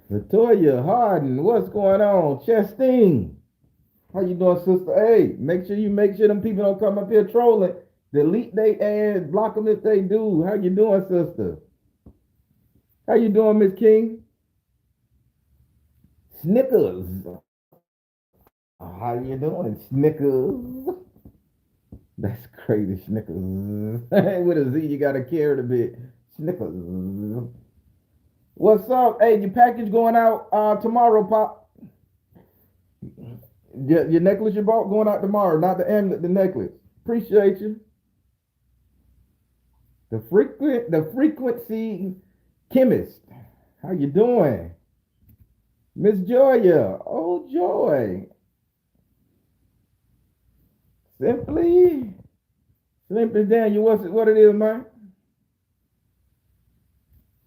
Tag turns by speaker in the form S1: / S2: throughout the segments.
S1: Latoya Harden, what's going on? Chestine, how you doing, sister? Hey, make sure them people don't come up here trolling. Delete they ads, block them if they do. How you doing, sister? How you doing, Miss King? Snickers. How you doing, Snickers? That's crazy, Snickers. With a Z, you gotta carry it a bit. Snickers. What's up? Hey, your package going out tomorrow, Pop. Your necklace you bought going out tomorrow, not the amulet, the necklace. Appreciate you. The frequency chemist. How you doing? Miss Joya. Oh Joy. Simply. Simply Daniel, what it is, man?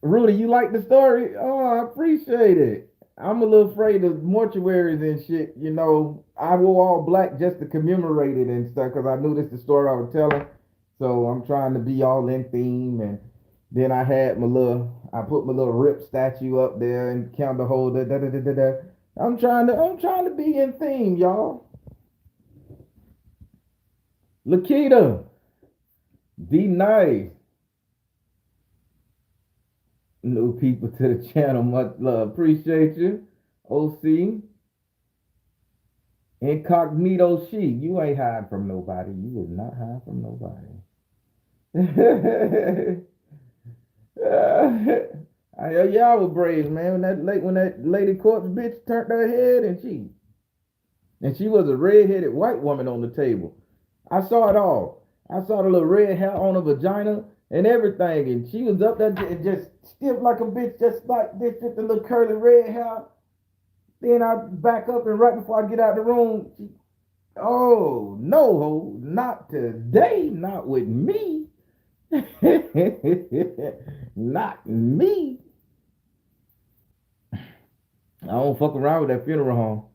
S1: Rudy, you like the story? Oh, I appreciate it. I'm a little afraid of mortuaries and shit. You know, I wore all black just to commemorate it and stuff because I knew this the story I was telling. So I'm trying to be all in theme. And then I put my little Rip statue up there and candle holder. Da, da, da, da, da. I'm trying to be in theme, y'all. Lakita, D Nice, new people to the channel, much love. Appreciate you. OC, Incognito She, you ain't hiding from nobody. You was not hiding from nobody. Y'all were brave, man. When that lady corpse bitch turned her head and she was a red-headed white woman on the table. I saw it all. I saw the little red hair on her vagina and everything, and she was up there just stiff like a bitch, just like this, with the little curly red hair. Then I back up, and right before I get out the room, oh no, ho, not today, not with me. Not me. I don't fuck around with that funeral home.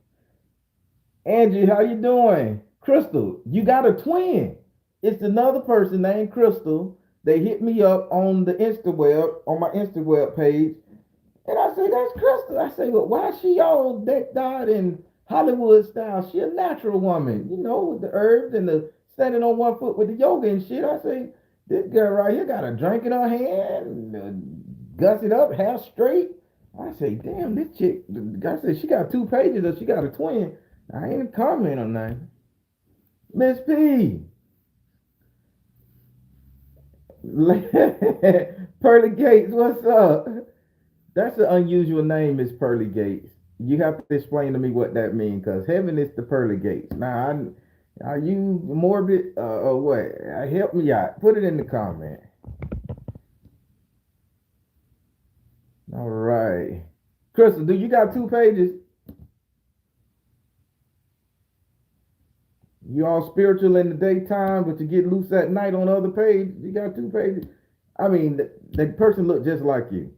S1: Angie, how you doing? Crystal, you got a twin. It's another person named Crystal. They hit me up on the InstaWeb, on my InstaWeb page. And I say, that's Crystal. I say, well, why is she all decked out in Hollywood style? She a natural woman, you know, with the herbs and the standing on one foot with the yoga and shit. I say, this girl right here got a drink in her hand, guts it up, hair straight. I say, damn, this chick, the guy said she got 2 pages or she got a twin. I ain't comment on that. Miss P. Pearly Gates, what's up? That's an unusual name, Miss Pearly Gates. You have to explain to me what that means, because heaven is the Pearly Gates. Now, are you morbid or what? Help me out. Put it in the comment. All right. Crystal, do you got 2 pages? You all spiritual in the daytime, but you get loose at night on the other page. You got 2 pages. I mean, the person look just like you.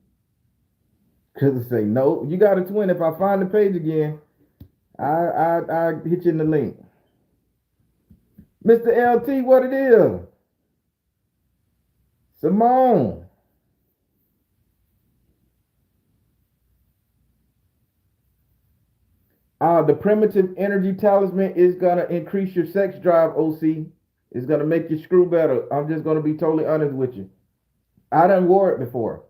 S1: Cause it say no. You got a twin. If I find the page again, I hit you in the link. Mr. LT, what it is? Simone. The primitive energy talisman is gonna increase your sex drive, OC. It's gonna make you screw better. I'm just gonna be totally honest with you. I done wore it before.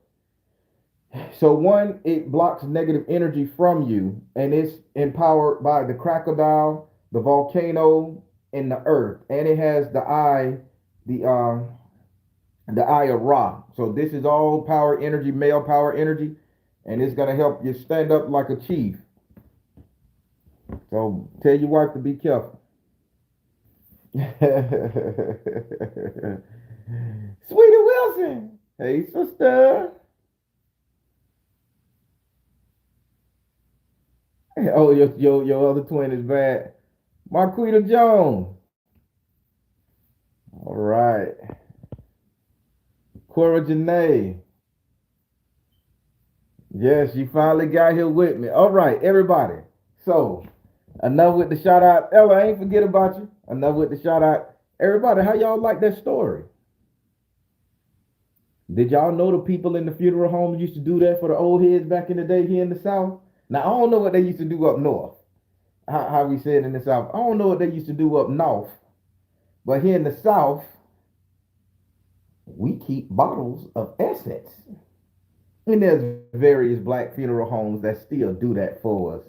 S1: So one, it blocks negative energy from you, and it's empowered by the crocodile, the volcano, and the earth, and it has the the eye of Ra. So this is all power energy, male power energy, and it's gonna help you stand up like a chief. So tell your wife to be careful. Sweetie Wilson. Hey, sister. Oh, your other twin is bad. Marquita Jones. All right. Cora Janae. Yes, you finally got here with me. All right, everybody. So, enough with the shout out. Ella, I ain't forget about you. Enough with the shout out. Everybody, how y'all like that story? Did y'all know the people in the funeral homes used to do that for the old heads back in the day here in the South? Now, I don't know what they used to do up north. How we said in the South. I don't know what they used to do up north. But here in the South, we keep bottles of essence. And there's various black funeral homes that still do that for us.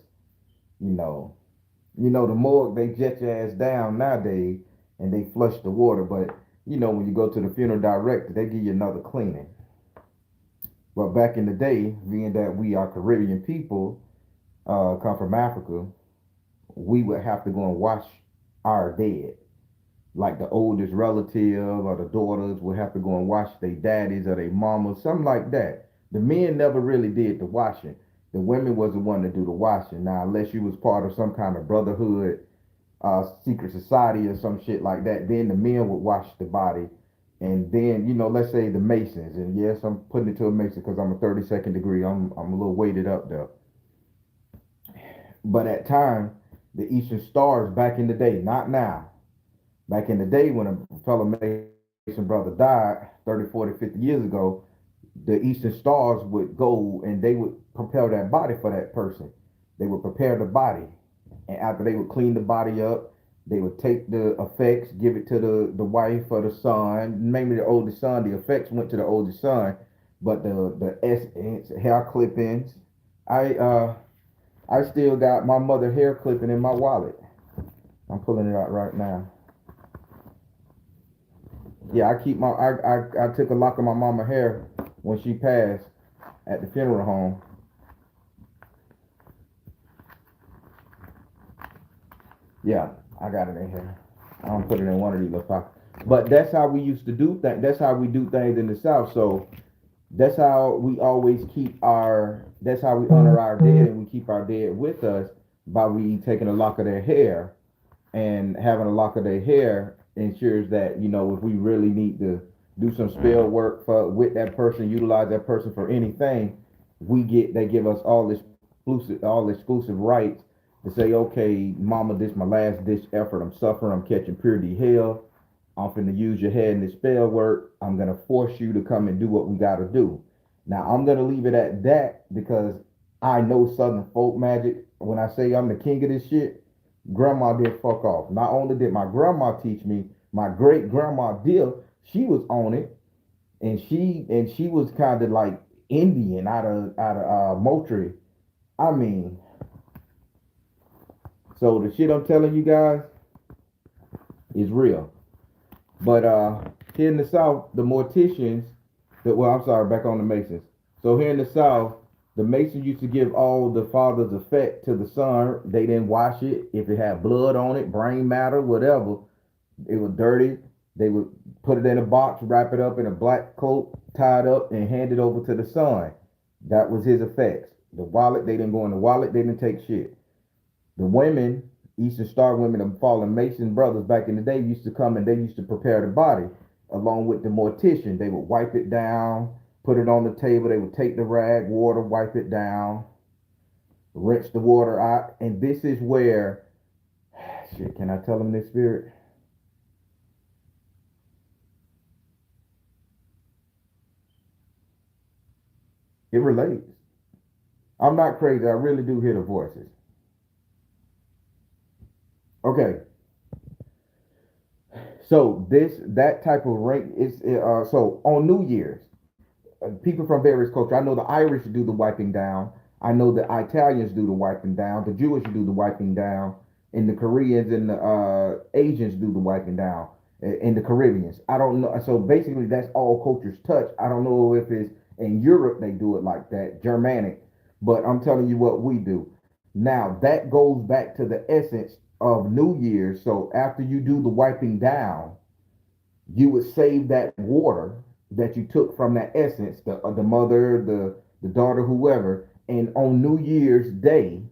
S1: You know, the morgue, they jet your ass down nowadays and they flush the water. But when you go to the funeral director, they give you another cleaning. But back in the day, being that we are Caribbean people, come from Africa, we would have to go and wash our dead. Like the oldest relative or the daughters would have to go and wash their daddies or their mamas, something like that. The men never really did the washing. The women was the one to do the washing. Now, unless you was part of some kind of brotherhood, secret society or some shit like that, then the men would wash the body. And then, let's say the Masons, and yes, I'm putting it to a Mason because I'm a 32nd degree. I'm a little weighted up there. But at time, the Eastern Stars back in the day, not now. Back in the day when a fellow Mason brother died 30, 40, 50 years ago, the Eastern Stars would go and they would prepare that body for that person. They would prepare the body. And after they would clean the body up, they would take the effects, give it to the wife or the son, mainly the oldest son. The effects went to the oldest son, but the essence, hair clippings. I still got my mother hair clipping in my wallet. I'm pulling it out right now. Yeah, I keep I took a lock of my mama hair when she passed at the funeral home. Yeah, I got it in here. I don't put it in one of these little pockets. But that's how we used to do things. That's how we do things in the South. So that's how we always keep our. That's how we honor our dead, and we keep our dead with us by we taking a lock of their hair, and having a lock of their hair ensures that if we really need to do some spell work with that person, utilize that person for anything, they give us all exclusive rights to say, okay, mama, this my last ditch effort. I'm suffering. I'm catching purity hell. I'm finna use your head in this spell work. I'm gonna force you to come and do what we gotta do. Now I'm gonna leave it at that because I know Southern folk magic. When I say I'm the king of this shit, grandma did fuck off. Not only did my grandma teach me, my great grandma did. She was on it, and she was kind of like Indian out of Moultrie. I mean, so the shit I'm telling you guys is real. But here in the South, the morticians, I'm sorry, back on the Masons. So here in the South, the Masons used to give all the father's effect to the son. They didn't wash it. If it had blood on it, brain matter, whatever, it was dirty. They would put it in a box, wrap it up in a black coat, tie it up, and hand it over to the son. That was his effects. The wallet, they didn't go in the wallet. They didn't take shit. The women, Eastern Star women, the fallen Mason brothers back in the day used to come and they used to prepare the body along with the mortician. They would wipe it down, put it on the table. They would take the rag, water, wipe it down, rinse the water out. And this is where, shit, can I tell them this, spirit? It relates. I'm not crazy. I really do hear the voices. Okay, so that type of rank is so on New Year's, people from various cultures. I know the Irish do the wiping down. I know the Italians do the wiping down. The Jewish do the wiping down, and the Koreans and the Asians do the wiping down, and the Caribbeans. I don't know. So basically, that's all cultures touch. I don't know if it's in Europe they do it like that, Germanic, but I'm telling you what we do. Now that goes back to the essence of New Year's. So after you do the wiping down, you would save that water that you took from that essence, the mother, the daughter, whoever, and on New Year's Day,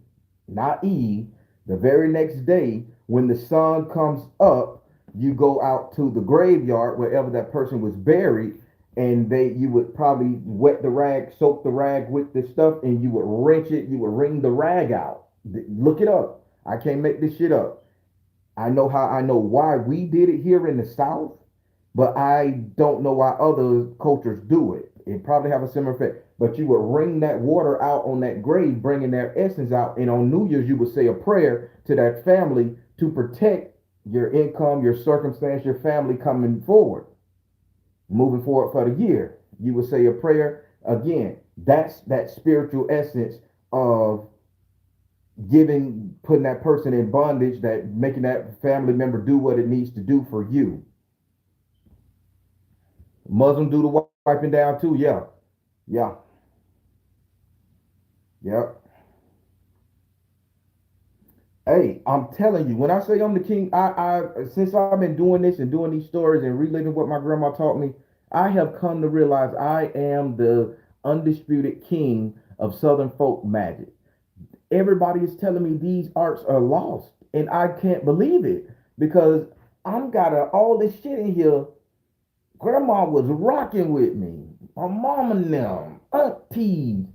S1: not Eve, the very next day when the sun comes up, You go out to the graveyard wherever that person was buried, and you would probably wet the rag, soak the rag with the stuff, and you would wrench it. You would wring the rag out. Look it up. I can't make this shit up. I know why we did it here in the South, but I don't know why other cultures do it. It probably have a similar effect. But you would wring that water out on that grave, bringing their essence out, and on New Year's you would say a prayer to that family to protect your income, your circumstance, your family coming forward, moving forward for the year. You would say a prayer again. That's that spiritual essence of putting that person in bondage, that making that family member do what it needs to do for you. Muslim do the wiping down too. Yeah, yeah, yeah. Hey, I'm telling you, when I say I'm the king, I since I've been doing this and doing these stories and reliving what my grandma taught me, I have come to realize I am the undisputed king of Southern folk magic. Everybody is telling me these arts are lost, and I can't believe it because I'm got all this shit in here. Grandma was rocking with me. My mom and them, aunties,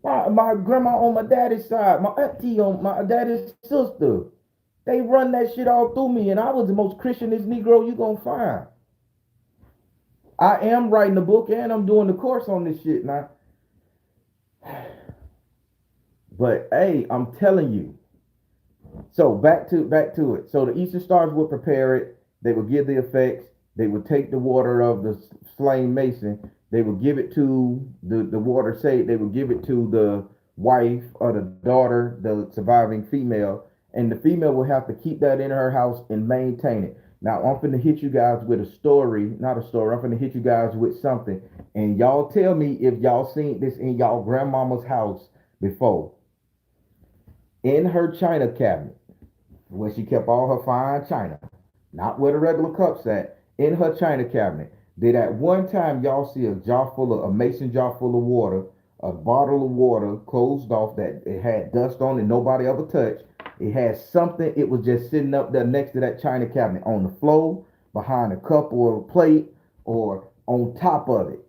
S1: my grandma on my daddy's side, my auntie on my daddy's sister. They run that shit all through me, and I was the most Christianest Negro you gonna find. I am writing a book and I'm doing the course on this shit now. But hey, I'm telling you. So back to it. So the Eastern Stars would prepare it. They would give the effects. They would take the water of the slain mason. They would give it to the water sage. They would give it to the wife or the daughter, the surviving female, and the female will have to keep that in her house and maintain it. Now I'm finna hit you guys with a story, not a story. I'm finna hit you guys with something, and y'all tell me if y'all seen this in y'all grandmama's house before. In her china cabinet, where she kept all her fine china, not where the regular cups at, in her china cabinet. Did at one time y'all see a mason jar full of water, a bottle of water closed off that it had dust on and nobody ever touched? It had something, it was just sitting up there next to that china cabinet on the floor, behind a cup or a plate, or on top of it.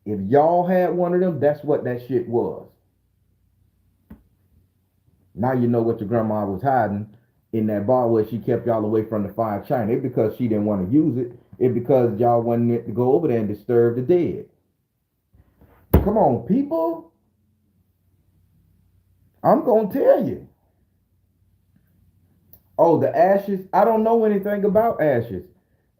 S1: If y'all had one of them, that's what that shit was. Now you know what your grandma was hiding in that bar where she kept y'all away from the fine china. It because she didn't want to use it. It because y'all wanted to go over there and disturb the dead. Come on, people. I'm gonna tell you. Oh, the ashes. I don't know anything about ashes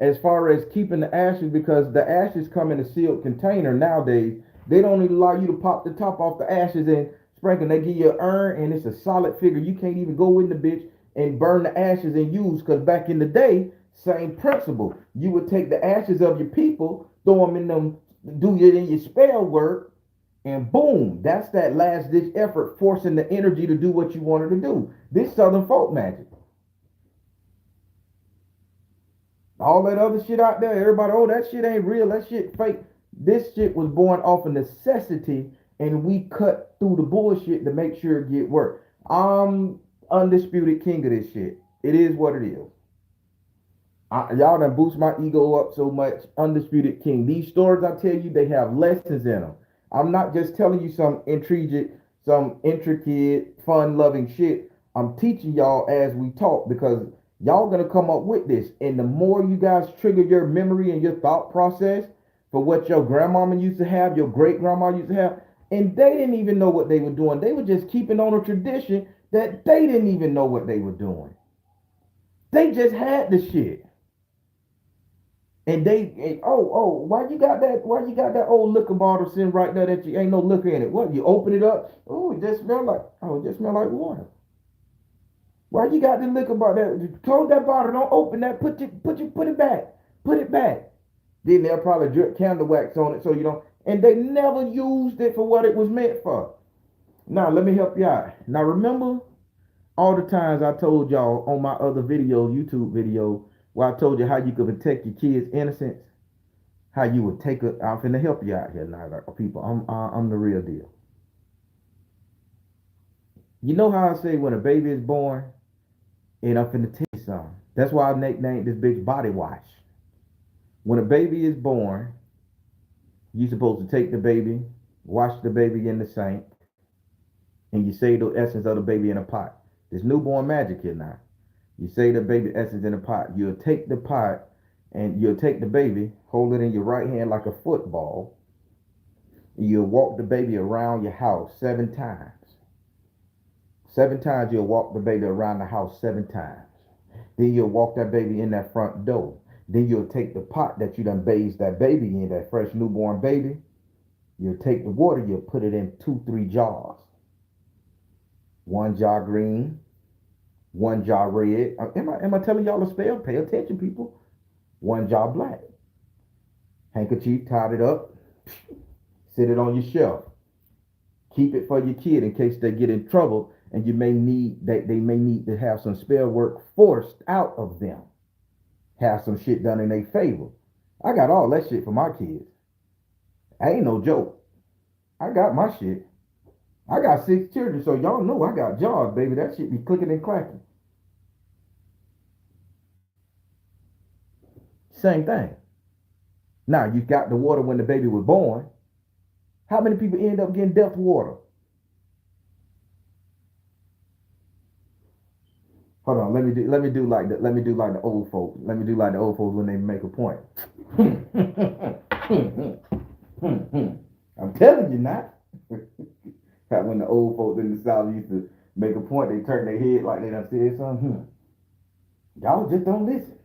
S1: as far as keeping the ashes because the ashes come in a sealed container nowadays. They don't even allow you to pop the top off the ashes and sprinkle. They give you an urn and it's a solid figure. You can't even go in the bitch and burn the ashes and use because back in the day, same principle. You would take the ashes of your people, throw them in them, do it in your spell work, and boom, that's that last ditch effort, forcing the energy to do what you wanted to do. This Southern folk magic. All that other shit out there, everybody, oh, that shit ain't real, that shit fake. This shit was born off of necessity, and we cut through the bullshit to make sure it get work. I'm undisputed king of this shit. It is what it is. Y'all done boost my ego up so much. Undisputed king. These stories I tell you, they have lessons in them. I'm not just telling you some intricate, fun-loving shit. I'm teaching y'all as we talk because y'all gonna come up with this. And the more you guys trigger your memory and your thought process for what your grandmama used to have, your great grandma used to have, and they didn't even know what they were doing. They were just keeping on a tradition that they didn't even know what they were doing. They just had the shit. Why you got that old liquor bottle sitting right there that you ain't no liquor in it? What, you open it up? It just smell like water. Why you got the liquor bottle? Close that bottle, don't open that, put it back. Put it back. Then they'll probably drip candle wax on it so you don't, and they never used it for what it was meant for. Now let me help you out. Now remember all the times I told y'all on my other video, YouTube video, where I told you how you could protect your kids' innocence, how you would take a. I'm finna help you out here now, people. I'm the real deal. You know how I say when a baby is born, and I'm finna tell you something. That's why I nicknamed this bitch Body Wash. When a baby is born, you're supposed to take the baby, wash the baby in the sink, and you save the essence of the baby in a pot. There's newborn magic here now. You save the baby essence in a pot. You'll take the pot and you'll take the baby, hold it in your right hand like a football, and you'll walk the baby around your house 7 times. 7 times you'll walk the baby around the house 7 times. Then you'll walk that baby in that front door. Then you'll take the pot that you done bathed that baby in, that fresh newborn baby. You'll take the water, you'll put it in 2, 3 jars. 1 jar green, 1 jar red. Am I telling y'all a spell? Pay attention, people. 1 jar black. Handkerchief, tied it up. Sit it on your shelf. Keep it for your kid in case they get in trouble and they may need to have some spell work forced out of them. Have some shit done in their favor. I got all that shit for my kids. I ain't no joke. I got my shit. I got 6 children, so y'all know I got jobs, baby. That shit be clicking and clacking. Same thing. Now, you got the water when the baby was born. How many people end up getting death water? Hold on, let me do like the old folks. Let me do like the old folks when they make a point. I'm telling you not. When the old folks in the South used to make a point, they turn their head like they done said something. Y'all just don't listen.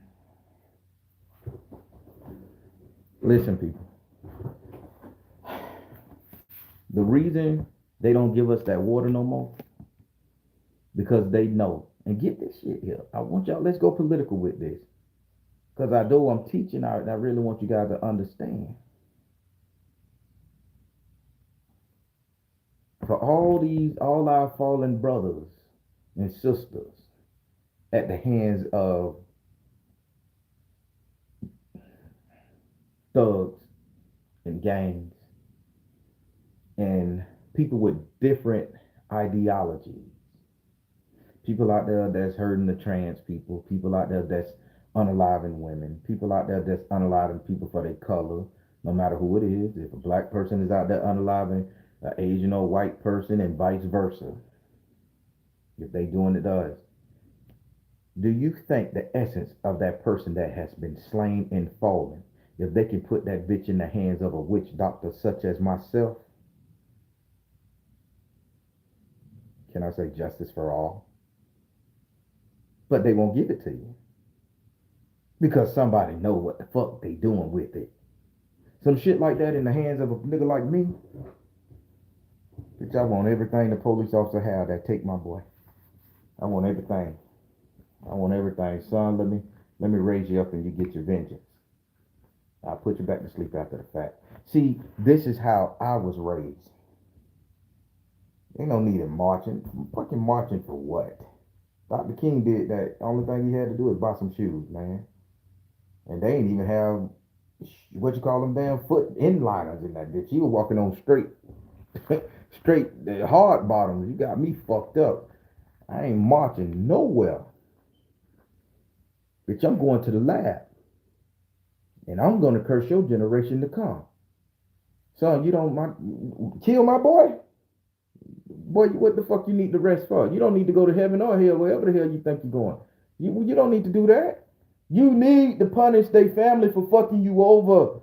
S1: Listen, people. The reason they don't give us that water no more, because they know. And get this shit here. I want y'all, let's go political with this. Because I know I'm teaching, I really want you guys to understand. For all our fallen brothers and sisters at the hands of thugs and gangs and people with different ideologies. People out there that's hurting the trans people out there that's unaliving women, people out there that's unaliving people for their color, no matter who it is. If a black person is out there unaliving an Asian or white person and vice versa, if they doing it to us, do you think the essence of that person that has been slain and fallen, if they can put that bitch in the hands of a witch doctor such as myself, can I say justice for all? But they won't give it to you because somebody know what the fuck they doing with it. Some shit like that in the hands of a nigga like me, bitch, I want everything the police officer have that take my boy. I want everything. I want everything. Son, let me raise you up and you get your vengeance. I'll put you back to sleep after the fact. See, this is how I was raised. Ain't no need in marching. Fucking marching for what? Dr. King did that. Only thing he had to do is buy some shoes, man. And they ain't even have, what you call them, damn foot inliners in that bitch. He was walking on straight the hard bottoms. You got me fucked up. I ain't marching nowhere. Bitch, I'm going to the lab. And I'm going to curse your generation to come. Son, you don't kill my boy? Boy, what the fuck you need the rest for? You don't need to go to heaven or hell, wherever the hell you think you're going. You don't need to do that. You need to punish their family for fucking you over.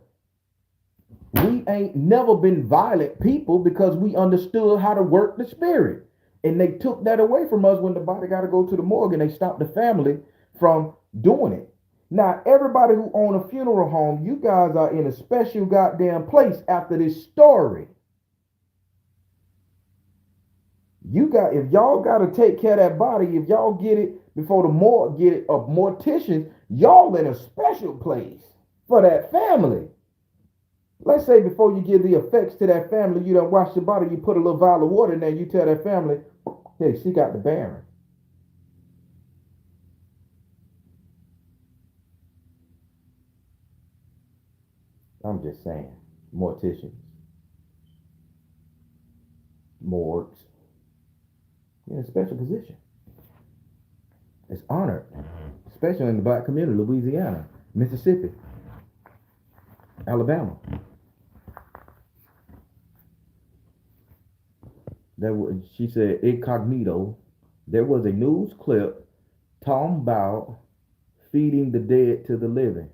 S1: We ain't never been violent people because we understood how to work the spirit. And they took that away from us when the body got to go to the morgue and they stopped the family from doing it. Now, everybody who own a funeral home, you guys are in a special goddamn place after this story. If y'all got to take care of that body, if y'all get it before the morgue get it, a mortician, y'all in a special place for that family. Let's say before you give the effects to that family, you done wash the body, you put a little vial of water in there, you tell that family, hey, she got the Baron. I'm just saying, morticians, morgues, in a special position. It's honored, especially in the black community, Louisiana, Mississippi, Alabama. She said incognito. There was a news clip talking about feeding the dead to the living.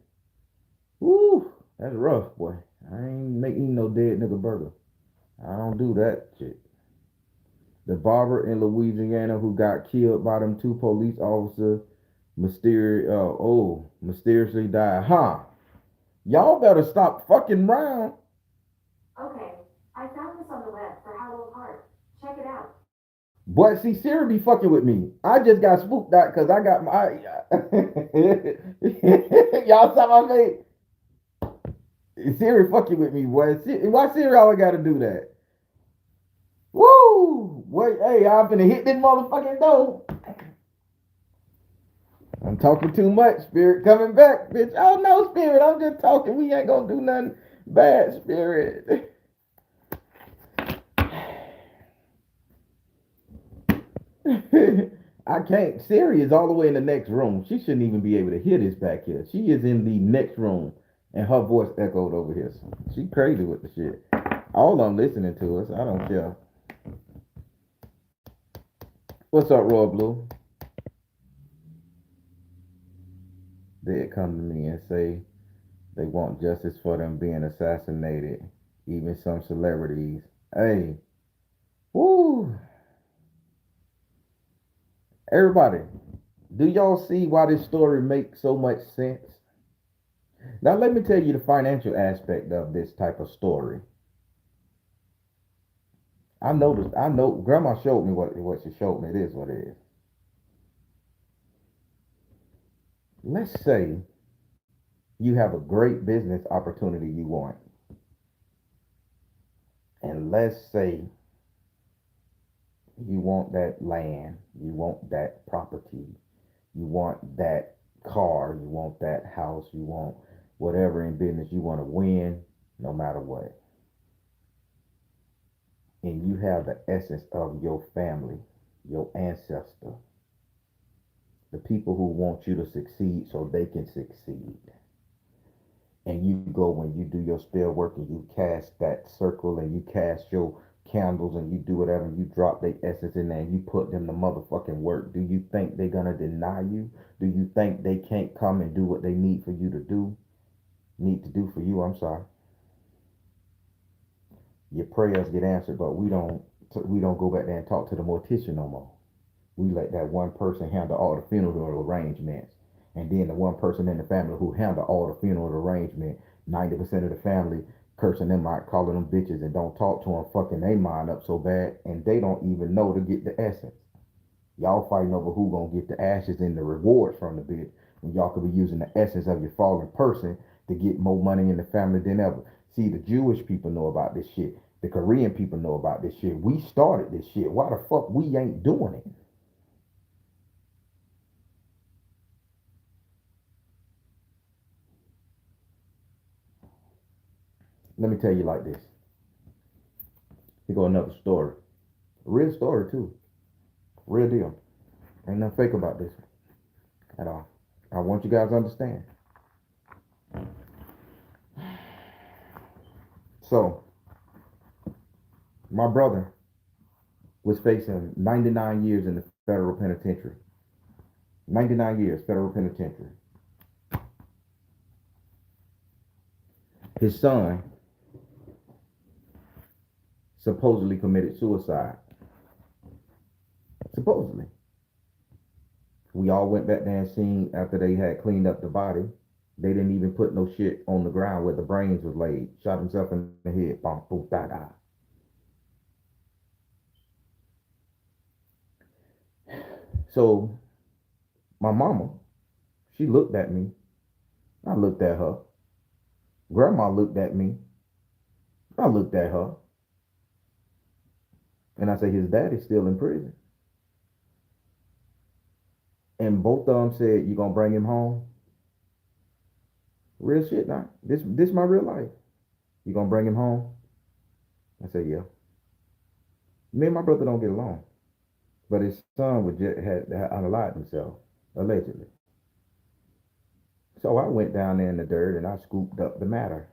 S1: Woo, that's rough, boy. I ain't making no dead nigga burger. I don't do that shit. The barber in Louisiana who got killed by them two police officers mysteriously died. Huh? Y'all better stop fucking around. Okay, I found this on the web for Howell Park. Check it out. But see, Siri be fucking with me. I just got spooked out because I got my. Y'all saw my face. Siri fucking with me, boy. Why Siri always got to do that? Woo! Wait, hey, I'm finna hit this motherfucking door. I'm talking too much, Spirit. Coming back, bitch. Oh no, Spirit. I'm just talking. We ain't gonna do nothing bad, Spirit. I can't. Siri is all the way in the next room. She shouldn't even be able to hear this back here. She is in the next room, and her voice echoed over here. She crazy with the shit. All of them listening to us. I don't care. What's up, Roy Blue? They'd come to me and say they want justice for them being assassinated. Even some celebrities. Hey, woo. Everybody, do y'all see why this story makes so much sense? Now let me tell you the financial aspect of this type of story. I know grandma showed me what she showed me. It is what it is. Let's say you have a great business opportunity you want. And let's say you want that land, you want that property, you want that car, you want that house, you want whatever in business you want to win, no matter what. And you have the essence of your family, your ancestor, the people who want you to succeed so they can succeed. And you go when you do your spell work and you cast that circle and you cast your candles and you do whatever and you drop their essence in there and you put them to motherfucking work. Do you think they're gonna deny you? Do you think they can't come and do what they need for you to do? Need to do for you, I'm sorry. Your prayers get answered, but we don't go back there and talk to the mortician no more. We let that one person handle all the funeral arrangements. And then the one person in the family who handle all the funeral arrangement, 90% of the family cursing them out, calling them bitches, and don't talk to them, fucking they mind up so bad, and they don't even know to get the essence. Y'all fighting over who gonna get the ashes and the rewards from the bitch, when y'all could be using the essence of your fallen person to get more money in the family than ever. See, the Jewish people know about this shit. The Korean people know about this shit. We started this shit. Why the fuck we ain't doing it? Let me tell you like this. Here go another story. A real story too. Real deal. Ain't nothing fake about this at all. I want you guys to understand. So, my brother was facing 99 years in the federal penitentiary. 99 years federal penitentiary. His son supposedly committed suicide. Supposedly. We all went back there and seen after they had cleaned up the body. They didn't even put no shit on the ground where the brains was laid. Shot himself in the head. Boom, boom, da, da. So my mama, she looked at me. I looked at her. Grandma looked at me. I looked at her. And I said, his daddy's still in prison. And both of them said, you gonna bring him home? Real shit now. This my real life. You gonna bring him home? I said, yeah. Me and my brother don't get along. But his son would just had unalived himself. allegedly. So I went down there in the dirt and I scooped up the matter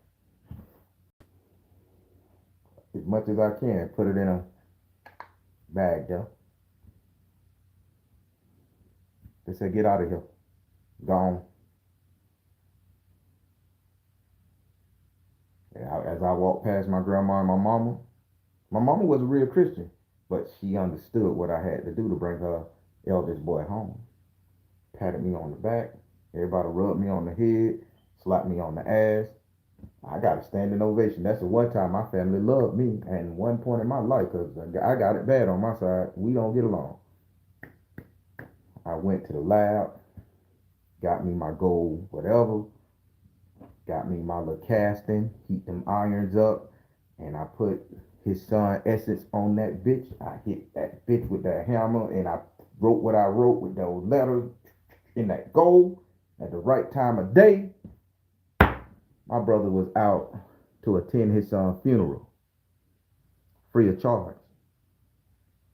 S1: as much as I can, put it in a bag though. They said, get out of here. Gone. As I walked past my grandma and my mama was a real Christian, but she understood what I had to do to bring her eldest boy home. Patted me on the back. Everybody rubbed me on the head, slapped me on the ass. I got a standing ovation. That's the one time my family loved me, and one point in my life, because I got it bad on my side. We don't get along. I went to the lab, got me my gold, whatever, got me my little casting, heat them irons up, and I put his son Essence on that bitch. I hit that bitch with that hammer, and I wrote what I wrote with those letters in that gold at the right time of day. My brother was out to attend his son's funeral, free of charge.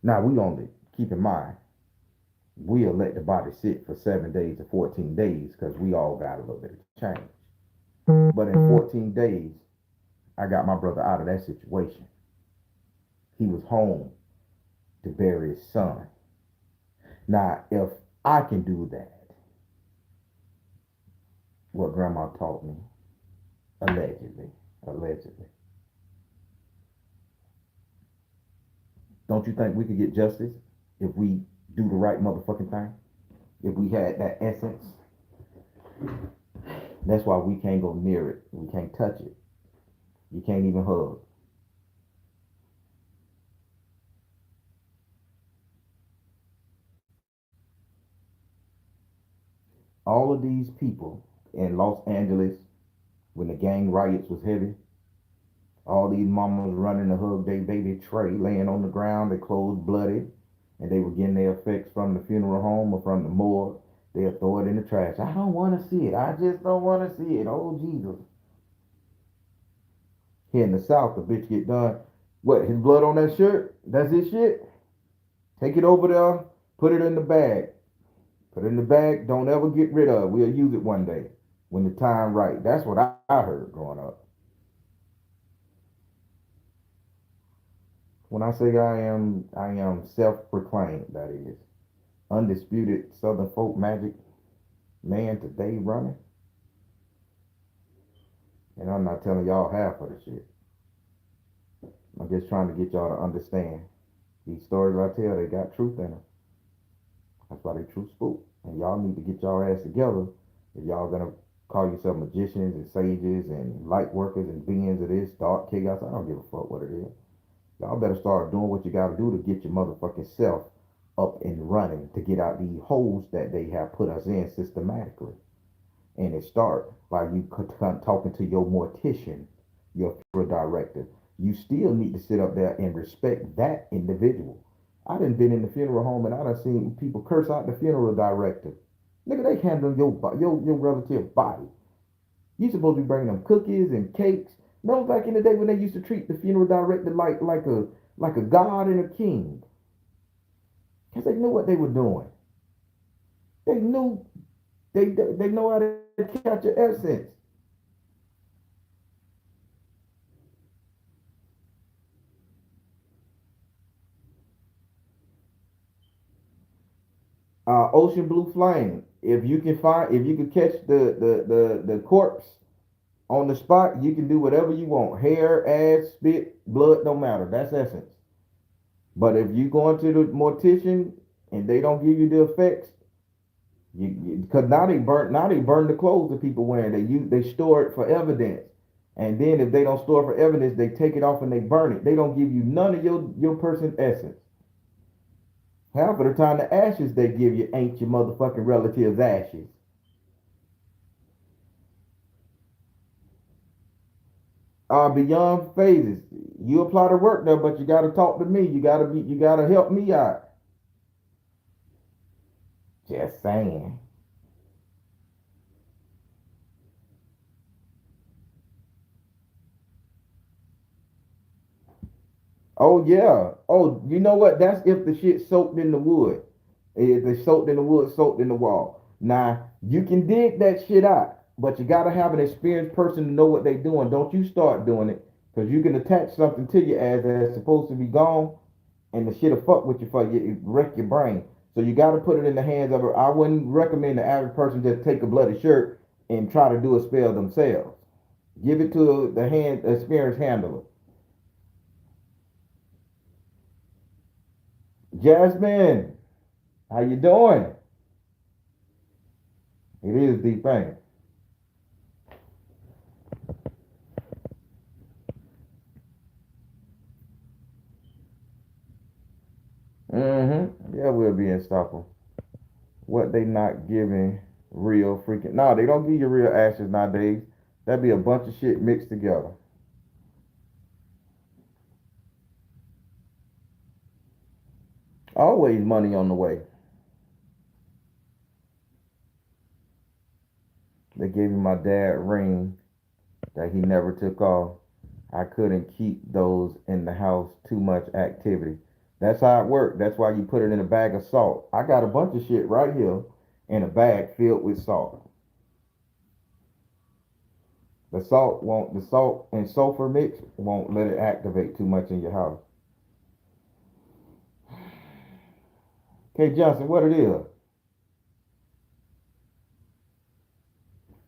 S1: Now we only keep in mind we'll let the body sit for 7 days to 14 days because we all got a little bit of change. But in 14 days, I got my brother out of that situation. He was home to bury his son. Now, if I can do that, what grandma taught me, allegedly, don't you think we could get justice if we do the right motherfucking thing? If we had that essence? That's why we can't go near it. We can't touch it. You can't even hug. All of these people in Los Angeles, when the gang riots was heavy, all these mamas running to hug their baby Trey, laying on the ground, their clothes bloody, and they were getting their effects from the funeral home or from the morgue. They'll throw it in the trash. I don't want to see it. I just don't want to see it. Oh, Jesus. Here in the South, the bitch get done. What, his blood on that shirt? That's his shit? Take it over there, put it in the bag. Put it in the bag, don't ever get rid of it. We'll use it one day when the time right. That's what I heard growing up. When I say I am self-proclaimed, that is. Undisputed Southern folk magic man today running. And I'm not telling y'all half of the shit. I'm just trying to get y'all to understand. These stories I tell, they got truth in them. That's why they truth spook. And y'all need to get y'all ass together if y'all gonna call yourself magicians and sages and light workers and beings of this dark chaos. I don't give a fuck what it is. Y'all better start doing what you gotta do to get your motherfucking self up and running to get out these holes that they have put us in systematically. And it start by you talking to your mortician, your funeral director. You still need to sit up there and respect that individual. I done been in the funeral home and I done seen people curse out the funeral director. Nigga, they handle your relative body. You supposed to be bringing them cookies and cakes. No, back in the day when they used to treat the funeral director like a god and a king, because they knew what they were doing. They knew they know how to catch your essence. Ocean blue flame. If you can catch the corpse on the spot, you can do whatever you want. Hair, ass, spit, blood, don't matter. That's essence. But if you go into the mortician and they don't give you the effects, because now they burn the clothes that people wearing. They store it for evidence. And then if they don't store it for evidence, they take it off and they burn it. They don't give you none of your person's essence. Half of the time, the ashes they give you ain't your motherfucking relatives' ashes. Beyond phases. You apply to work there, but you gotta talk to me. You gotta help me out. Just saying. Oh yeah. Oh, you know what? That's if the shit soaked in the wood. They soaked in the wood, soaked in the wall. Now you can dig that shit out, but you gotta have an experienced person to know what they doing. Don't you start doing it, because you can attach something to your ass that's supposed to be gone, and the shit'll fuck with you for you, it wreck your brain. So you gotta put it in the hands of her. I wouldn't recommend the average person just take a bloody shirt and try to do a spell themselves. Give it to the hand experienced handler. Jasmine, how you doing? It is deep thing. Yeah, we'll be in Stockholm. What they not giving real freaking? No, they don't give you real ashes nowadays. That'd be a bunch of shit mixed together. Always money on the way. They gave me my dad ring that he never took off. I couldn't keep those in the house. Too much activity. That's how it worked. That's why you put it in a bag of salt. I got a bunch of shit right here in a bag filled with salt. The salt and sulfur mix won't let it activate too much in your house. Okay, Johnson, what it is?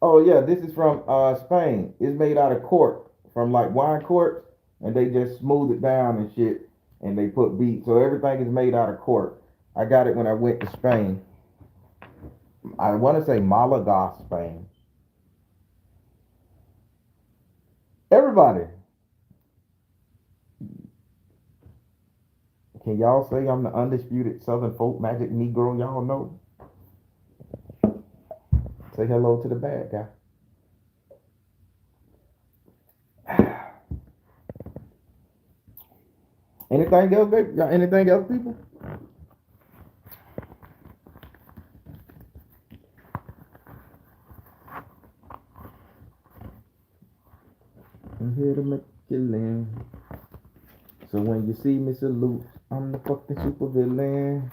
S1: Oh yeah, this is from Spain. It's made out of cork, from like wine corks, and they just smooth it down and shit, and they put beet. So everything is made out of cork. I got it when I went to Spain. I want to say Malaga, Spain. Everybody, can y'all say I'm the undisputed Southern folk magic Negro? Y'all know. Say hello to the bad guy. Anything else, baby? Got anything else, people? I'm here to make you land. So when you see me salute, I'm the fucking super villain.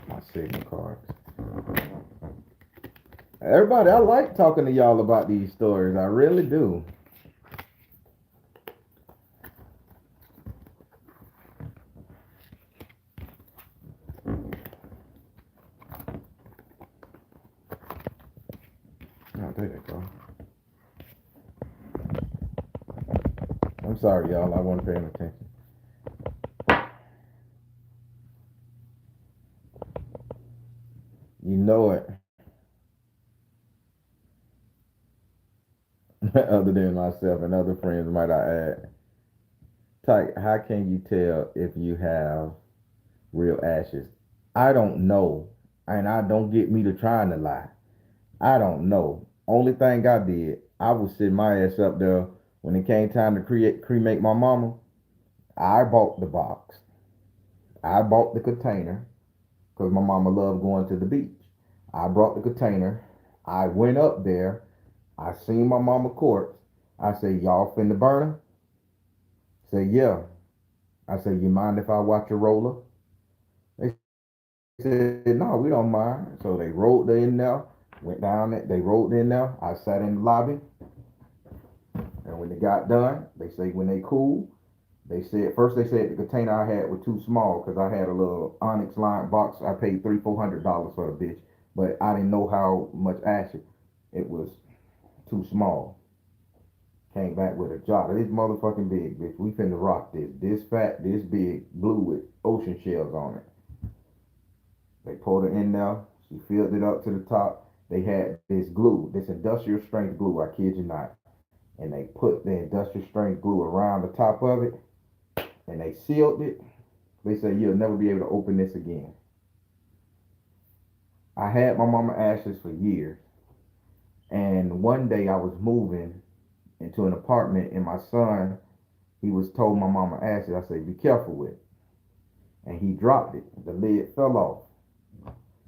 S1: My signal cards. Everybody, I like talking to y'all about these stories. I really do. Oh, there you go. I'm sorry, y'all. I wasn't paying attention. You know it. Other than myself and other friends, might I add. Tyke, how can you tell if you have real ashes? I don't know. And I don't get me to trying to lie. I don't know. Only thing I did, I was sitting my ass up there when it came time to cremate my mama. I bought the box. I bought the container because my mama loved going to the beach. I brought the container. I went up there. I seen my mama corpse. I said, y'all finna burn her? Say, yeah. I said, you mind if I watch your roller? They said, no, we don't mind. So they rolled her in there, went down there, they rolled in there. I sat in the lobby, and when they got done, they say when they cool, they said first they said the container I had was too small because I had a little onyx lined box. I paid $300-$400 for the bitch, but I didn't know how much ash it was too small. Came back with a jar. This motherfucking big, bitch. We finna rock this. This fat, this big, blue with ocean shells on it. They poured it in there. She filled it up to the top. They had this glue, this industrial strength glue, I kid you not. And they put the industrial strength glue around the top of it and they sealed it. They said, you'll never be able to open this again. I had my mama ashes for years. And one day I was moving into an apartment and my son, he was told my mama ashes. I said, be careful with it. And he dropped it. The lid fell off.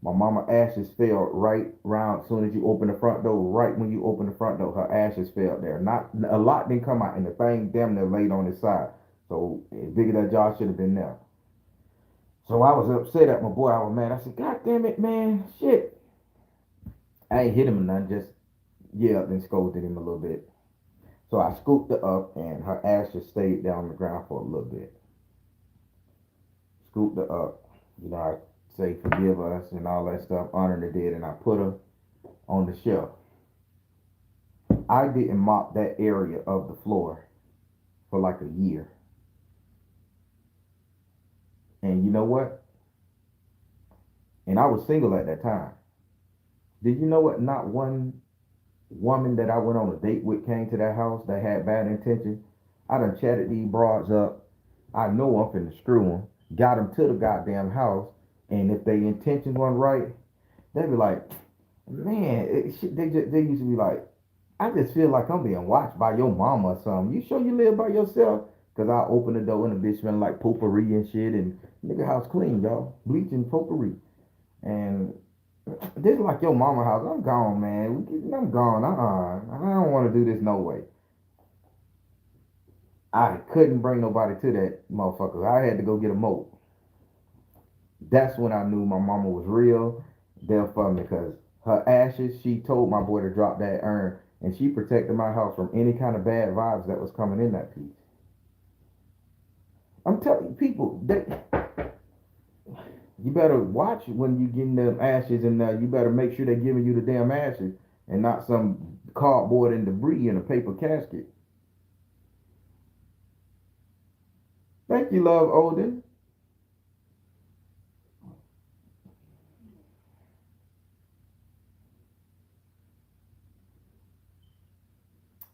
S1: My mama ashes fell right round as soon as you open the front door. Right when you open the front door, her ashes fell there. Not a lot didn't come out, and the thing damn near laid on his side. So bigger that job should have been there. So I was upset at my boy. I was mad. I said, God damn it, man. Shit. I ain't hit him or nothing, just yelled and scolded him a little bit. So I scooped her up and her ashes stayed down on the ground for a little bit. Scooped her up. You know, I say forgive us and all that stuff, honor the dead, and I put her on the shelf. I didn't mop that area of the floor for like a year. And you know what? And I was single at that time. Did you know what? Not one woman that I went on a date with came to that house that had bad intentions. I done chatted these broads up. I know I'm finna screw them. Got them to the goddamn house. And if their intentions weren't right, they'd be like, man, they used to be like, I just feel like I'm being watched by your mama or something. You sure you live by yourself? Cause I open the door and the bitch smelling like potpourri and shit, and nigga house clean, y'all. Bleach and potpourri. And this is like your mama house. I'm gone, man. I'm gone. I don't want to do this no way. I couldn't bring nobody to that motherfucker. I had to go get a moat. That's when I knew my mama was real. There for me because her ashes, she told my boy to drop that urn, and she protected my house from any kind of bad vibes that was coming in that piece. I'm telling you, people, you better watch when you getting them ashes, and you better make sure they're giving you the damn ashes and not some cardboard and debris in a paper casket. Thank you, love, Odin.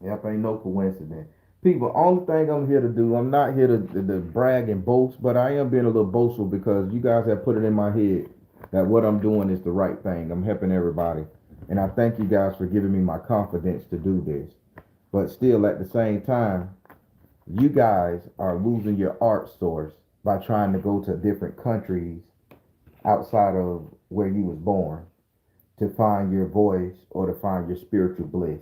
S1: Yep, ain't no coincidence. People, only thing I'm here to do, I'm not here to brag and boast, but I am being a little boastful because you guys have put it in my head that what I'm doing is the right thing. I'm helping everybody. And I thank you guys for giving me my confidence to do this. But still, at the same time, you guys are losing your art source by trying to go to different countries outside of where you was born to find your voice or to find your spiritual bliss.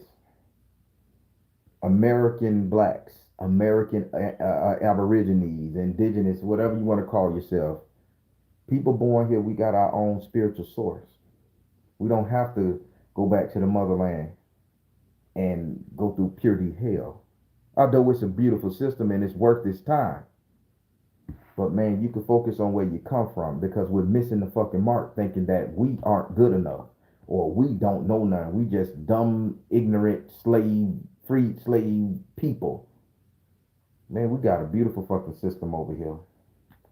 S1: American blacks, American aborigines, indigenous, whatever you want to call yourself, people born here, we got our own spiritual source. We don't have to go back to the motherland and go through purity hell. Although it's a beautiful system and it's worth its time. But man, you can focus on where you come from because we're missing the fucking mark thinking that we aren't good enough or we don't know none. We just dumb, ignorant, freed slave people. Man, we got a beautiful fucking system over here.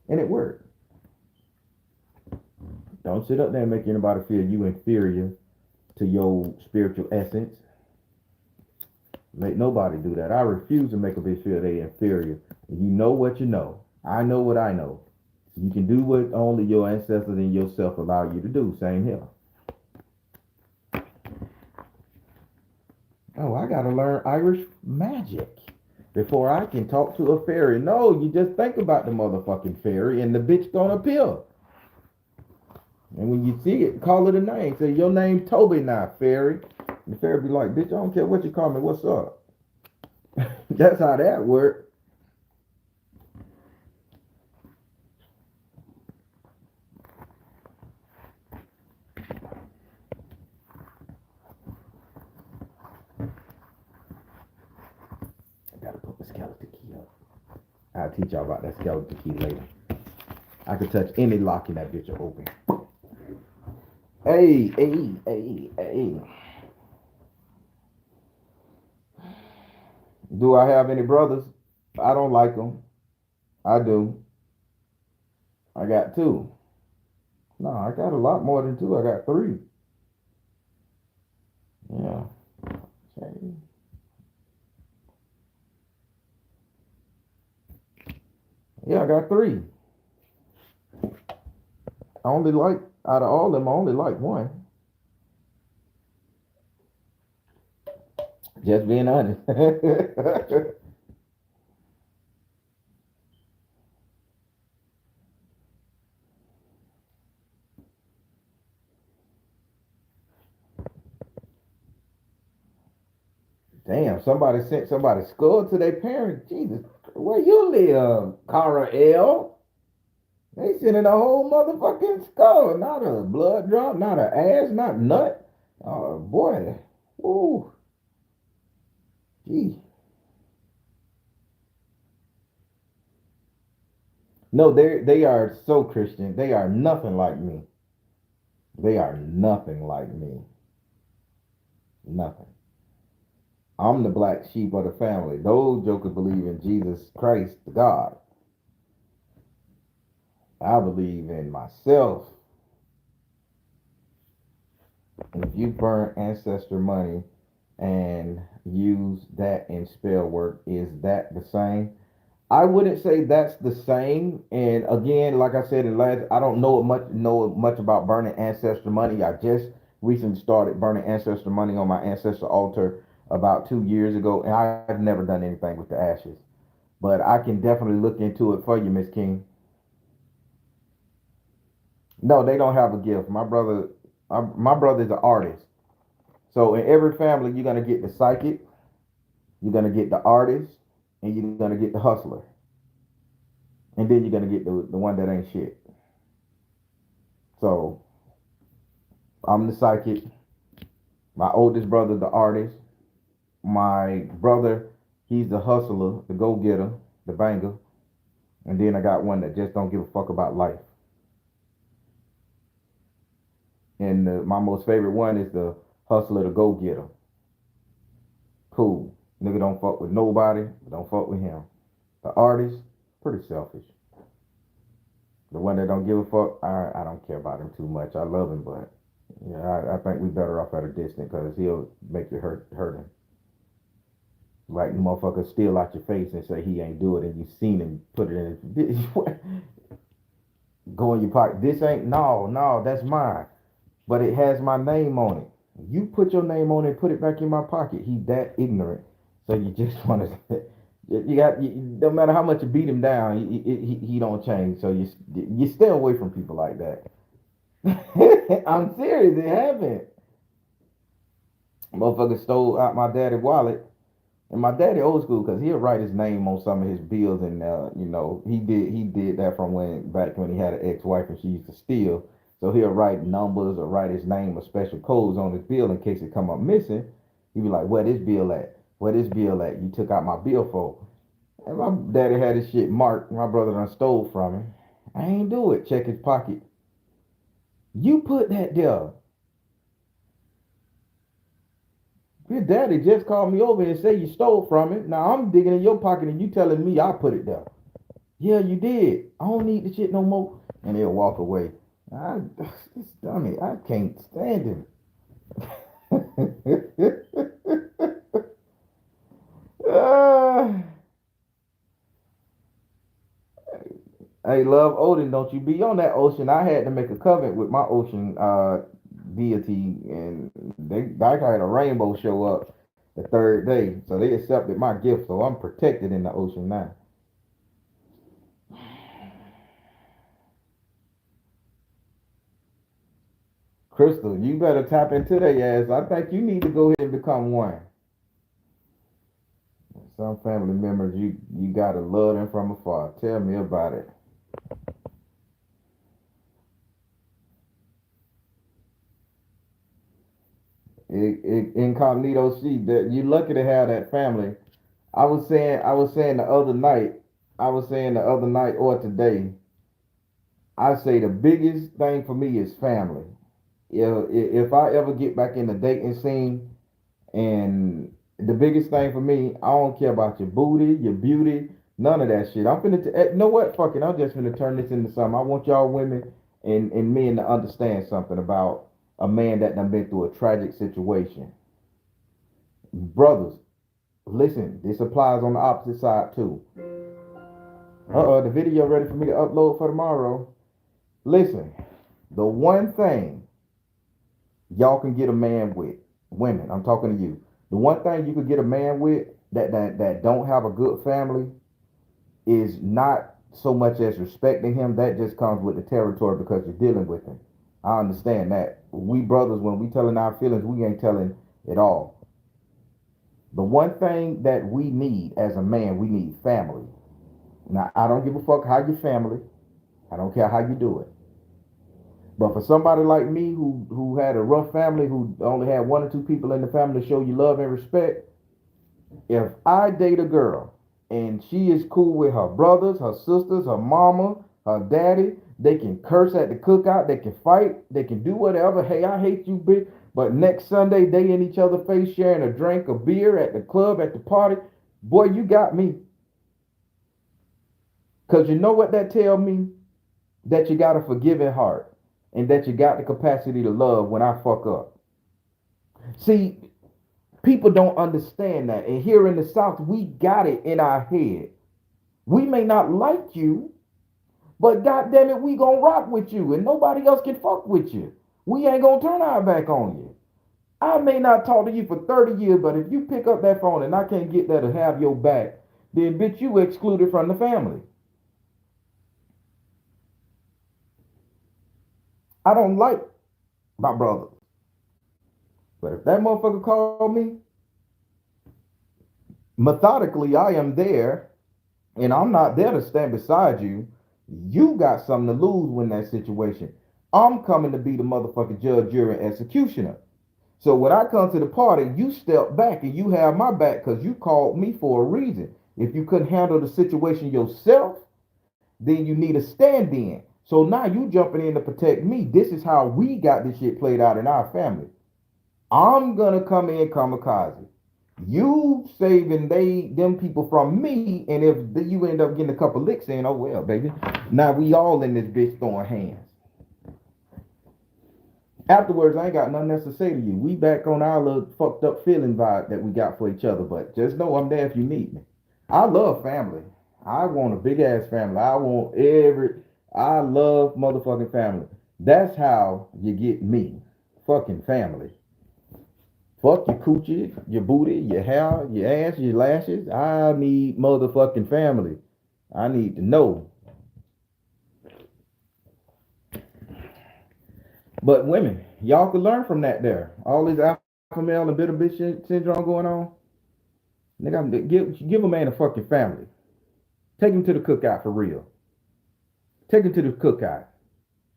S1: And it worked. Don't sit up there and make anybody feel you inferior to your spiritual essence. Make nobody do that. I refuse to make a bitch feel they inferior. You know what you know. I know what I know. You can do what only your ancestors and yourself allow you to do. Same here. Oh, I gotta learn Irish magic before I can talk to a fairy. No, you just think about the motherfucking fairy and the bitch gonna appear. And when you see it, call it a name. Say, your name Toby now, fairy. And the fairy be like, bitch, I don't care what you call me. What's up? That's how that works. I gotta put my skeleton key up. I'll teach y'all about that skeleton key later. I can touch any lock in that bitch will open. Hey, hey, hey, hey. Do I have any brothers? I don't like them. I do. I got two. No, I got a lot more than two. I got three. Yeah. Okay. Yeah, I got three. I only like, out of all of them, I only like one. Just being honest. Damn, somebody sent somebody's skull to their parents. Jesus Where you live, Cara L? They sending a whole motherfucking skull, not a blood drop, not a ass, not nut. Oh boy, ooh, gee. No, they are so Christian. They are nothing like me. They are nothing like me. Nothing. I'm the black sheep of the family. Those jokers believe in Jesus Christ, the God. I believe in myself. If you burn ancestor money and use that in spell work, is that the same? I wouldn't say that's the same. And again, like I said in last, I don't know much about burning ancestor money. I just recently started burning ancestor money on my ancestor altar about 2 years ago, and I've never done anything with the ashes. But I can definitely look into it for you, Miss King. No, they don't have a gift. My brother's an artist. So in every family, you're gonna get the psychic, you're gonna get the artist, and you're gonna get the hustler, and then you're gonna get the one that ain't shit. So I'm the psychic. My oldest brother, the artist. My brother, he's the hustler, the go getter, the banger. And then I got one that just don't give a fuck about life. And my most favorite one is the hustler, the go getter. Cool. Nigga don't fuck with nobody, don't fuck with him. The artist, pretty selfish. The one that don't give a fuck, I don't care about him too much. I love him, but yeah, I think we better off at a distance because he'll make you hurt him. Like the motherfucker steal out your face and say he ain't do it, and you seen him put it in his go in your pocket. This ain't no, that's mine, but it has my name on it. You put your name on it, put it back in my pocket. He that ignorant, so you just want to. No matter how much you beat him down, he don't change. So you stay away from people like that. I'm serious, it happened. Motherfucker stole out my daddy's wallet. And my daddy old school because he'll write his name on some of his bills, and he did that from back when he had an ex-wife and she used to steal. So he'll write numbers or write his name or special codes on his bill in case it come up missing. He'd be like, "Where this bill at? Where this bill at? You took out my bill for?" And my daddy had his shit marked. My brother done stole from him. I ain't do it. Check his pocket. You put that there. Your daddy just called me over and say you stole from it. Now I'm digging in your pocket and you telling me I put it there. Yeah, you did. I don't need the shit no more. And he'll walk away. This dummy, I can't stand him. uh, hey, love Odin, don't you be on that ocean. I had to make a covenant with my ocean deity, and I had a rainbow show up the third day, so they accepted my gift. So I'm protected in the ocean now. Crystal, you better tap into their ass. I think you need to go ahead and become one. Some family members, you gotta love them from afar. Tell me about it. Incognito sheep. That you lucky to have that family. I was saying the other night. I was saying the other night or today. I say the biggest thing for me is family. If I ever get back in the dating scene, and the biggest thing for me, I don't care about your booty, your beauty, none of that shit. I'm finna, you know what? Fuck it. I'm just finna turn this into something. I want y'all women and men to understand something about a man that done been through a tragic situation. Brothers, listen, this applies on the opposite side too. The video ready for me to upload for tomorrow. Listen, the one thing y'all can get a man with, women, I'm talking to you. The one thing you could get a man with that don't have a good family is not so much as respecting him. That just comes with the territory because you're dealing with him. I understand that. We brothers, when we telling our feelings, we ain't telling it all. The one thing that we need as a man, we need family. Now, I don't give a fuck how you family. I don't care how you do it. But for somebody like me who had a rough family, who only had one or two people in the family to show you love and respect, if I date a girl and she is cool with her brothers, her sisters, her mama, her daddy, they can curse at the cookout, they can fight, they can do whatever. Hey, I hate you, bitch. But next Sunday, they in each other's face sharing a drink, a beer at the club, at the party. Boy, you got me. Because you know what that tell me? That you got a forgiving heart and that you got the capacity to love when I fuck up. See, people don't understand that. And here in the South, we got it in our head. We may not like you, but goddamn it, we gonna rock with you and nobody else can fuck with you. We ain't gonna turn our back on you. I may not talk to you for 30 years, but if you pick up that phone and I can't get there to have your back, then bitch, you excluded from the family. I don't like my brother. But if that motherfucker called me, methodically I am there, and I'm not there to stand beside you. You got something to lose when that situation. I'm coming to be the motherfucking judge, jury, and executioner. So when I come to the party, you step back and you have my back because you called me for a reason. If you couldn't handle the situation yourself, then you need a stand-in. So now you jumping in to protect me. This is how we got this shit played out in our family. I'm gonna come in kamikaze. You saving them people from me, and if you end up getting a couple licks in, oh well, baby. Now we all in this bitch throwing hands. Afterwards, I ain't got nothing else to say to you. We back on our little fucked up feeling vibe that we got for each other, but just know I'm there if you need me. I love family. I want a big ass family. I love motherfucking family. That's how you get me. Fucking family. Fuck your coochie, your booty, your hair, your ass, your lashes. I need motherfucking family. I need to know. But women, y'all can learn from that there. All this alpha male and bitter bitch syndrome going on. Nigga, give a man a fucking family. Take him to the cookout for real. Take him to the cookout.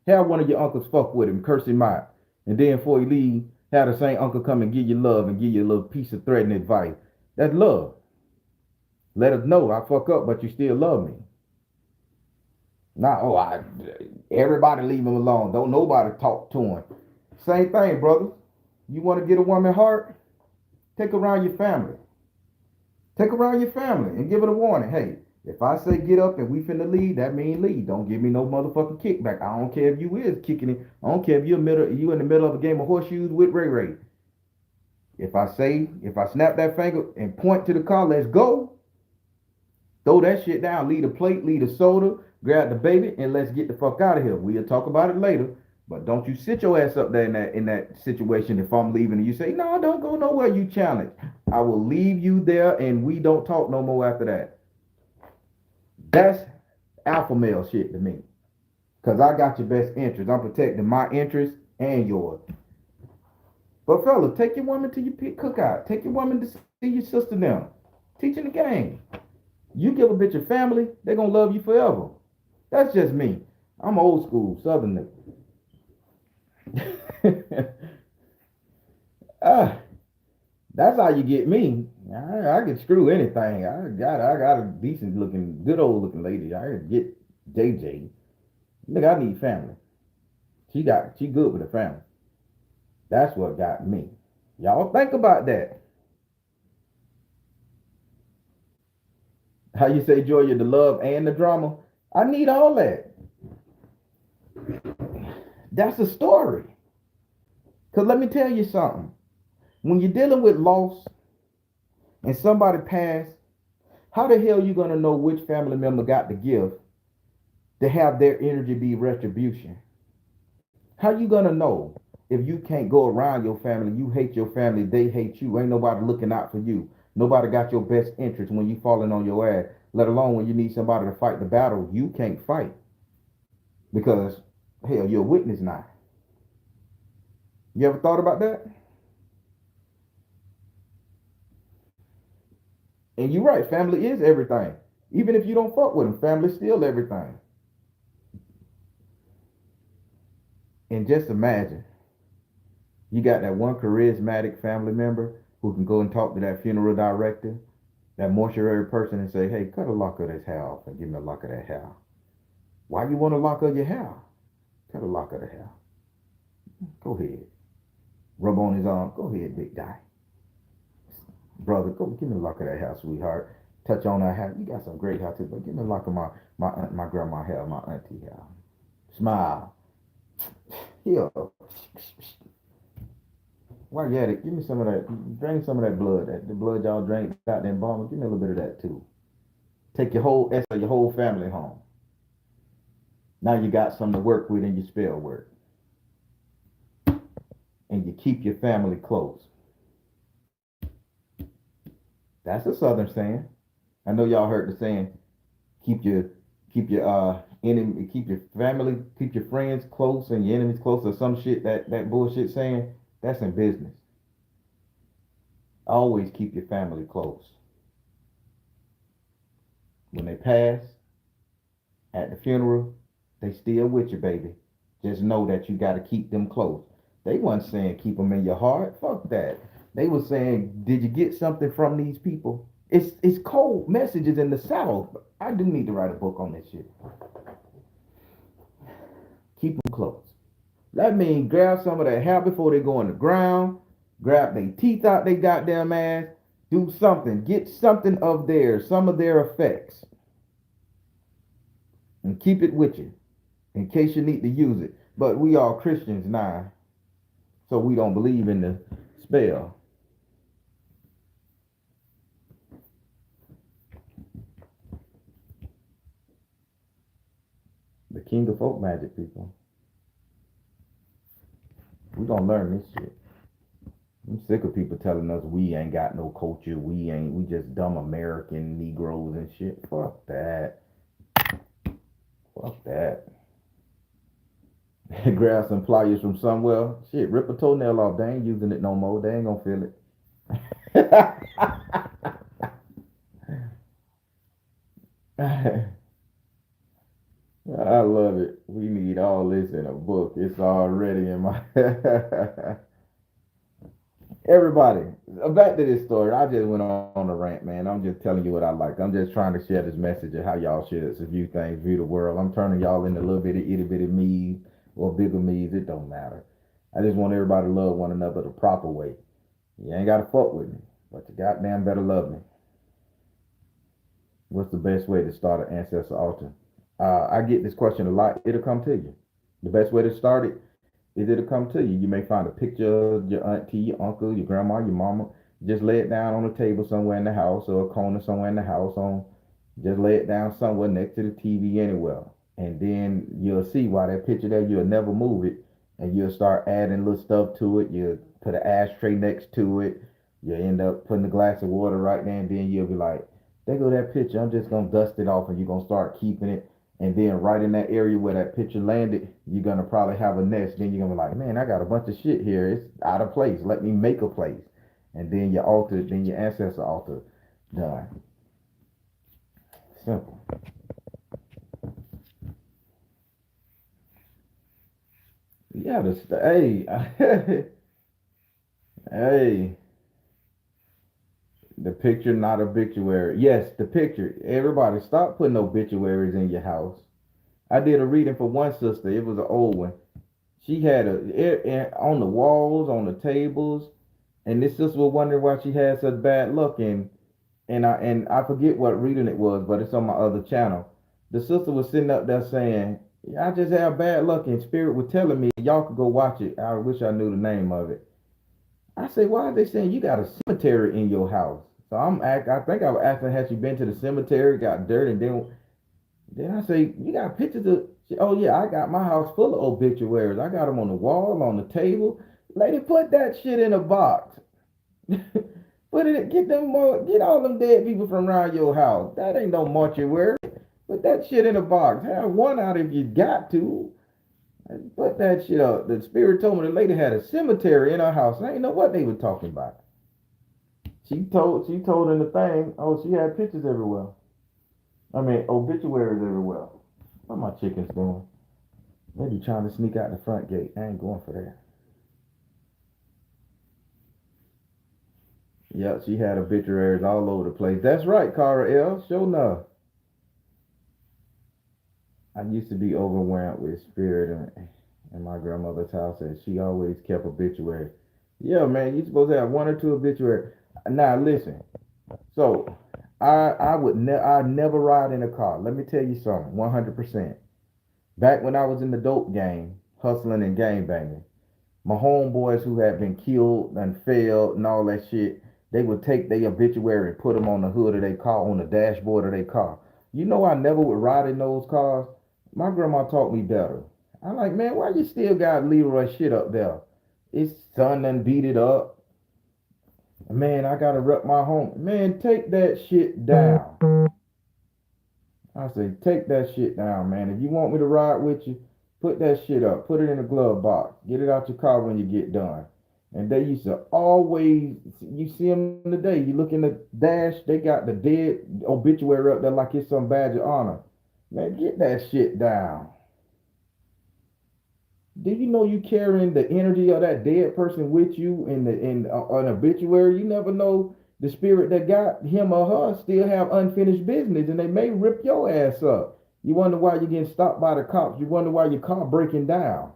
S1: Have one of your uncles fuck with him, curse him out. And then before you leave, have the same uncle come and give you love and give you a little piece of threatening advice. That's love. Let us know I fuck up, but you still love me. Not, everybody leave him alone. Don't nobody talk to him. Same thing, brother. You want to get a woman heart? Take her around your family. Take her around your family and give it a warning. Hey, if I say get up and we finna leave, that mean leave. Don't give me no motherfucking kickback. I don't care if you is kicking it. I don't care if you in the middle of a game of horseshoes with Ray Ray. If I snap that finger and point to the car, let's go. Throw that shit down. Leave the plate, leave the soda, grab the baby, and let's get the fuck out of here. We'll talk about it later. But don't you sit your ass up there in that situation if I'm leaving and you say, no, don't go nowhere, you challenge. I will leave you there and we don't talk no more after that. That's alpha male shit to me. Cause I got your best interest. I'm protecting my interest and yours. But fellas, take your woman to your cookout. Take your woman to see your sister now. Teaching the game. You give a bitch a family, they're gonna love you forever. That's just me. I'm old school, southern nigga. ah, that's how you get me. I can screw anything. I got a decent looking, good old looking lady. I can get JJ. Nigga, I need family. She good with the family. That's what got me. Y'all think about that. How you say, Joy, you're the love and the drama? I need all that. That's a story. Because let me tell you something. When you're dealing with loss and somebody passed, how the hell you going to know which family member got the gift to have their energy be retribution? How you going to know if you can't go around your family, you hate your family, they hate you, ain't nobody looking out for you. Nobody got your best interest when you falling on your ass, let alone when you need somebody to fight the battle you can't fight. Because, hell, you're a witness now. You ever thought about that? And you're right, family is everything. Even if you don't fuck with them, family still everything. And just imagine, you got that one charismatic family member who can go and talk to that funeral director, that mortuary person, and say, "Hey, cut a lock of this hair off and give me a lock of that hair." Why you want a lock of your hair? Cut a lock of the hair. Go ahead. Rub on his arm. Go ahead, big guy. Brother, go give me a lock of that hair, sweetheart. Touch on that hair. You got some great hair too, but give me a lock of my grandma hair, my auntie hair. Smile. Here. While you at it, give me some of that. Drain some of that blood. The blood y'all drank out there in Baltimore. Give me a little bit of that too. Take your whole family home. Now you got something to work with in your spell work. And you keep your family close. That's a southern saying. I know y'all heard the saying, keep your enemy, keep your family, keep your friends close and your enemies close, or some shit that bullshit saying. That's in business. Always keep your family close. When they pass, at the funeral, they still with you, baby. Just know that you got to keep them close. They wasn't saying keep them in your heart. Fuck that. They were saying, did you get something from these people? It's cold messages in the South. I do need to write a book on this shit. Keep them close. That means grab some of that hair before they go on the ground. Grab their teeth out they goddamn ass. Do something. Get something of theirs, some of their effects. And keep it with you in case you need to use it. But we are Christians now, so we don't believe in the spell. The king of folk magic, people. We gonna learn this shit. I'm sick of people telling us we ain't got no culture. We just dumb American Negroes and shit. Fuck that. Fuck that. Grab some pliers from somewhere. Shit, rip a toenail off. They ain't using it no more. They ain't gonna feel it. I love it. We need all this in a book. It's already in my. Everybody, back to this story. I just went on a rant, man. I'm just telling you what I like. I'm just trying to share this message of how y'all should view things, view the world. I'm turning y'all into little bitty, itty bitty me's or bigger me's. It don't matter. I just want everybody to love one another the proper way. You ain't got to fuck with me, but you goddamn better love me. What's the best way to start an ancestor altar? I get this question a lot. It'll come to you. The best way to start it is it'll come to you. You may find a picture of your auntie, your uncle, your grandma, your mama. Just lay it down on a table somewhere in the house or a corner somewhere in the house. Just lay it down somewhere next to the TV anywhere. And then you'll see why that picture there, you'll never move it. And you'll start adding little stuff to it. You'll put an ashtray next to it. You'll end up putting a glass of water right there. And then you'll be like, there go that picture. I'm just going to dust it off and you're going to start keeping it. And then right in that area where that picture landed, you're going to probably have a nest. Then you're going to be like, man, I got a bunch of shit here. It's out of place. Let me make a place. And then your altar, then your ancestor altar done. Simple. Yeah, hey, hey, the picture, not obituary. Yes, the picture. Everybody, stop putting obituaries in your house. I did a reading for one sister. It was an old one. She had on the walls, on the tables, and this sister was wondering why she had such bad luck. And I forget what reading it was, but it's on my other channel. The sister was sitting up there saying, "I just have bad luck," and Spirit was telling me y'all could go watch it. I wish I knew the name of it. I said, "Why are they saying you got a cemetery in your house?" So I think I was asking, "Has she been to the cemetery, got dirt, and then I say, you got pictures of?" Oh yeah, I got my house full of obituaries. I got them on the wall, on the table. Lady, put that shit in a box. Put it, get all them dead people from around your house. That ain't no mortuary. Put that shit in a box. Have one out if you got to. Put that shit up. The Spirit told me the lady had a cemetery in her house. I ain't know what they were talking about. She told in the thing, oh, she had pictures everywhere. I mean, obituaries everywhere. What my chickens doing? Maybe trying to sneak out the front gate. I ain't going for that. Yep, she had obituaries all over the place. That's right, Cara L. Sure enough. I used to be overwhelmed with spirit in my grandmother's house, and she always kept obituary. Yeah, man, you supposed to have one or two obituary. Now listen, so I never ride in a car. Let me tell you something, 100%. Back when I was in the dope game, hustling and gang banging, my homeboys who had been killed and failed and all that shit, they would take their obituary and put them on the hood of their car, on the dashboard of their car. You know, I never would ride in those cars. My grandma taught me better. I'm like, man, why you still got Leroy shit up there? His son done beat it up. Man, I gotta rep my home. Man, take that shit down. I say, take that shit down, man. If you want me to ride with you, put that shit up. Put it in a glove box. Get it out your car when you get done. And they used to always, you see them today. You look in the dash, they got the dead obituary up there like it's some badge of honor. Man, get that shit down. Do you know you carrying the energy of that dead person with you in an obituary? You never know the spirit that got him or her still have unfinished business, and they may rip your ass up. You wonder why you're getting stopped by the cops. You wonder why your car breaking down,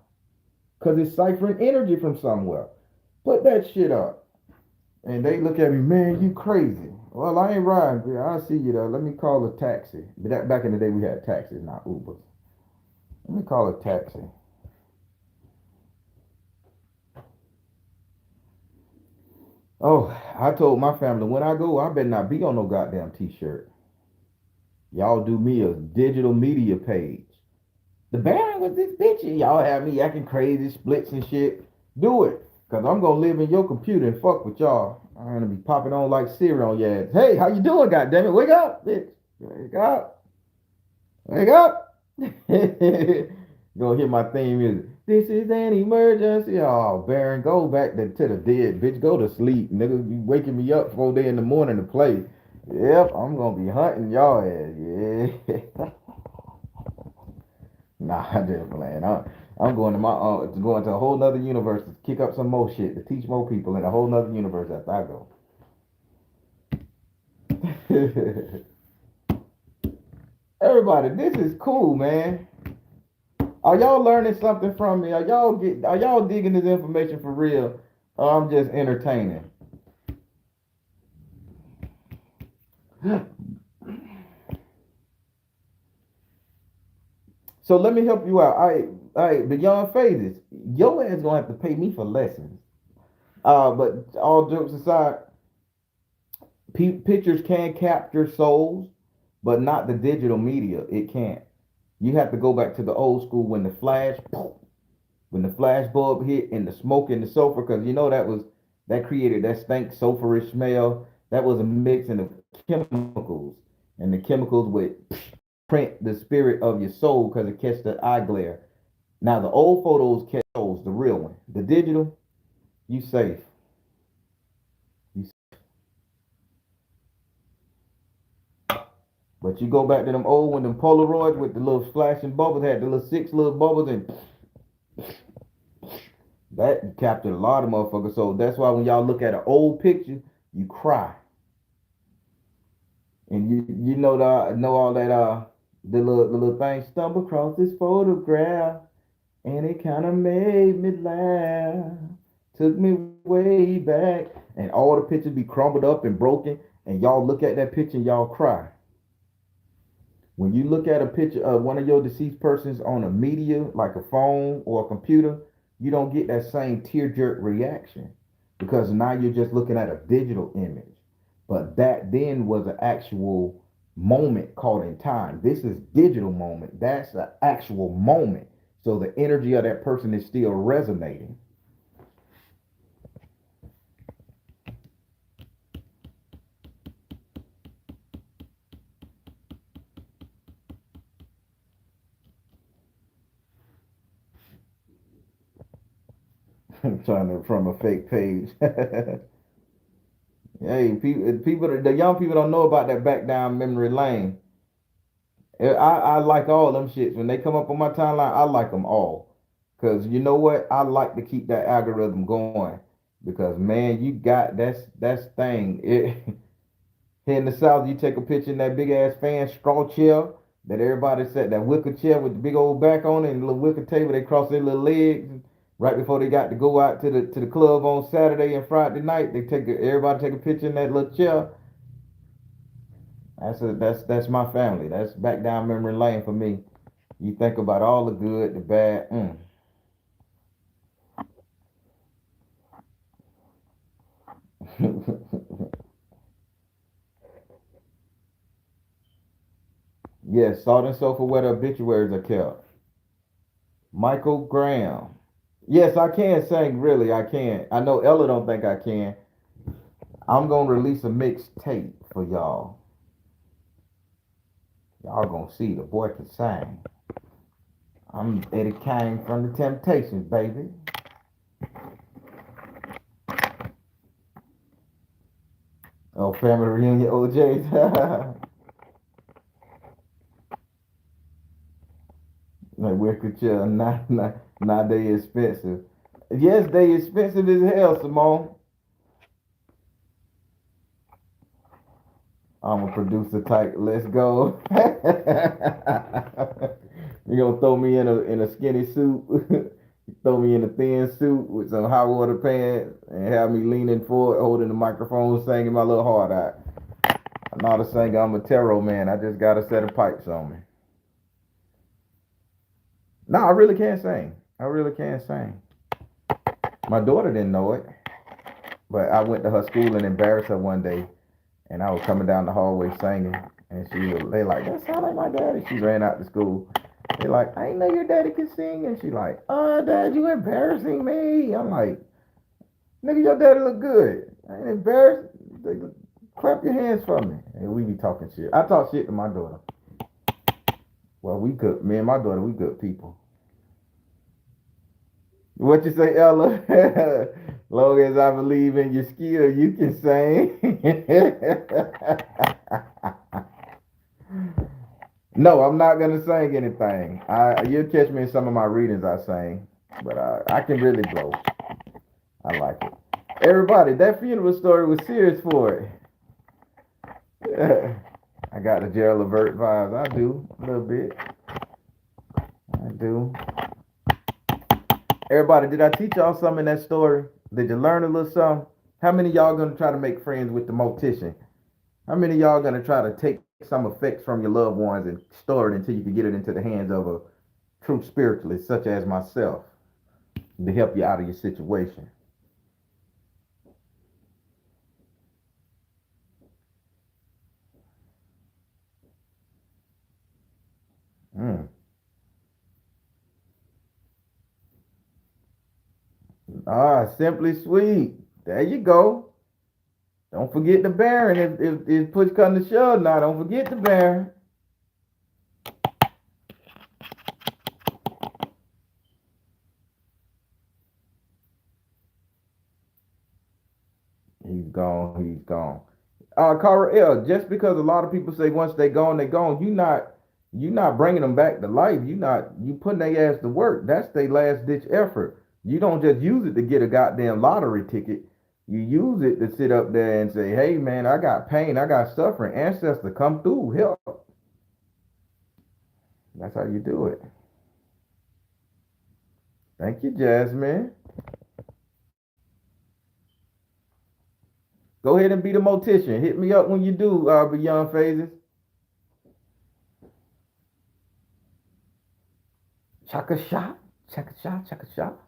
S1: cause it's ciphering energy from somewhere. Put that shit up, and they look at me, man, you crazy. Well, I ain't riding. Bitch. I'll see you there. Let me call a taxi. But that back in the day we had taxis, not Ubers. Let me call a taxi. Oh, I told my family when I go, I better not be on no goddamn t-shirt. Y'all do me a digital media page. The Baron was this bitch, and y'all have me acting crazy, splits and shit. Do it, cause I'm gonna live in your computer and fuck with y'all. I'm gonna be popping on like cereal on your ass. Hey, how you doing, goddammit? Wake up, bitch. Wake up. Wake up. Gonna hear my theme music. This is an emergency. Oh, Baron, go back to the dead, bitch. Go to sleep, nigga. You waking me up 4 day in the morning to play. Yep, I'm gonna be hunting y'all ass. Yeah. Nah, I just playing. I'm going to going to a whole nother universe to kick up some more shit to teach more people in a whole nother universe after I go. Everybody, this is cool, man. Are y'all learning something from me? Are y'all digging this information for real? Or I'm just entertaining. So let me help you out. I beyond phases. Your ass gonna have to pay me for lessons. But all jokes aside, pictures can capture souls, but not the digital media. It can't. You have to go back to the old school when the flash bulb hit and the smoke in the sulfur, because you know that created that stank sulfurous smell. That was a mix in the chemicals, and the chemicals would print the spirit of your soul because it catch the eye glare. Now the old photos catch those, the real one. The digital, you safe. You, but you go back to them old when them Polaroids with the little flashing bubbles had the little six little bubbles and that captured a lot of motherfuckers. So that's why when y'all look at an old picture, you cry. And you know all that the little thing stumble across this photograph and it kinda made me laugh. Took me way back. And all the pictures be crumbled up and broken. And y'all look at that picture and y'all cry. When you look at a picture of one of your deceased persons on a media, like a phone or a computer, you don't get that same tear jerk reaction because now you're just looking at a digital image. But that then was an actual moment caught in time. This is digital moment. That's the actual moment. So the energy of that person is still resonating. Trying to from a fake page. Hey, people, the young people don't know about that back down memory lane. I like all them shits. When they come up on my timeline, I like them all. Cause you know what? I like to keep that algorithm going. Because man, you got that's thing. Here in the South, you take a picture in that big ass fan straw chair that everybody sat, that wicker chair with the big old back on it and the little wicker table. They cross their little legs right before they got to go out to the club on Saturday and Friday night. Everybody take a picture in that little chair. That's my family. That's back down memory lane for me. You think about all the good, the bad. Yes, Salt and Sofa where the obituaries are kept. Michael Graham. Yes, I can sing. Really, I can. I know Ella don't think I can. I'm gonna release a mixtape for y'all. Y'all gonna see the boy can sing. I'm Eddie Kane from the Temptations, baby. Oh, family reunion, OJ's. Like wicked chill. Not they expensive. Yes, they expensive as hell, Simone. I'm a producer type. Let's go. You gonna throw me in a skinny suit, throw me in a thin suit with some hot water pants, and have me leaning forward, holding the microphone, singing my little heart out. I'm not a singer. I'm a tarot man. I just got a set of pipes on me. No, I really can't sing. I really can't sing. My daughter didn't know it, but I went to her school and embarrassed her one day, and I was coming down the hallway singing, and they like, that sound like my daddy. She ran out to school. They like, I ain't know your daddy could sing, and she like, oh, dad, you embarrassing me. I'm like, nigga, your daddy look good. I ain't embarrassed. Like, clap your hands for me, and we be talking shit. I talk shit to my daughter. Well, we good. Me and my daughter, we good people. What you say, Ella? Long as I believe in your skill, you can sing. No, I'm not gonna sing anything. You'll catch me in some of my readings. I sing, but I can really blow. I like it. Everybody, that funeral story was serious for it. I got the Gerald Levert vibes. I do a little bit. I do. Everybody, did I teach y'all something in that story? Did you learn a little something? How many of y'all gonna try to make friends with the mortician? How many of y'all gonna try to take some effects from your loved ones and store it until you can get it into the hands of a true spiritualist, such as myself, to help you out of your situation? Mm. Simply sweet. There you go. Don't forget the Baron. If push comes to shove, now don't forget the Baron. He's gone. He's gone. Cara L. Just because a lot of people say once they gone, they gone. You not bringing them back to life. You putting their ass to work. That's their last ditch effort. You don't just use it to get a goddamn lottery ticket. You use it to sit up there and say, "Hey man, I got pain. I got suffering. Ancestor, come through. Help." That's how you do it. Thank you, Jasmine. Go ahead and be the mortician. Hit me up when you do, Beyond Phases. Chaka shot, chaka shot, chaka shot.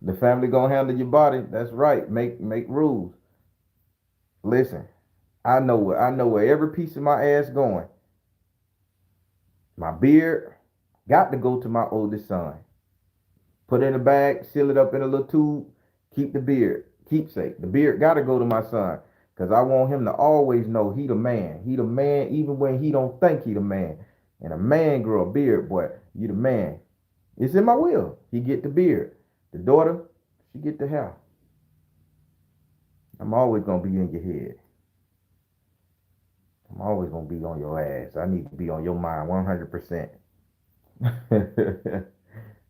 S1: The family gonna handle your body. That's right. Make rules. Listen, I know where every piece of my ass going. My beard got to go to my oldest son. Put it in a bag, seal it up in a little tube, keep the beard. Keepsake. The beard got to go to my son. Because I want him to always know he the man. He the man even when he don't think he the man. And a man grow a beard, boy. You the man. It's in my will. He get the beard. The daughter, she get the hair. I'm always gonna be in your head. I'm always gonna be on your ass. I need to be on your mind 100%.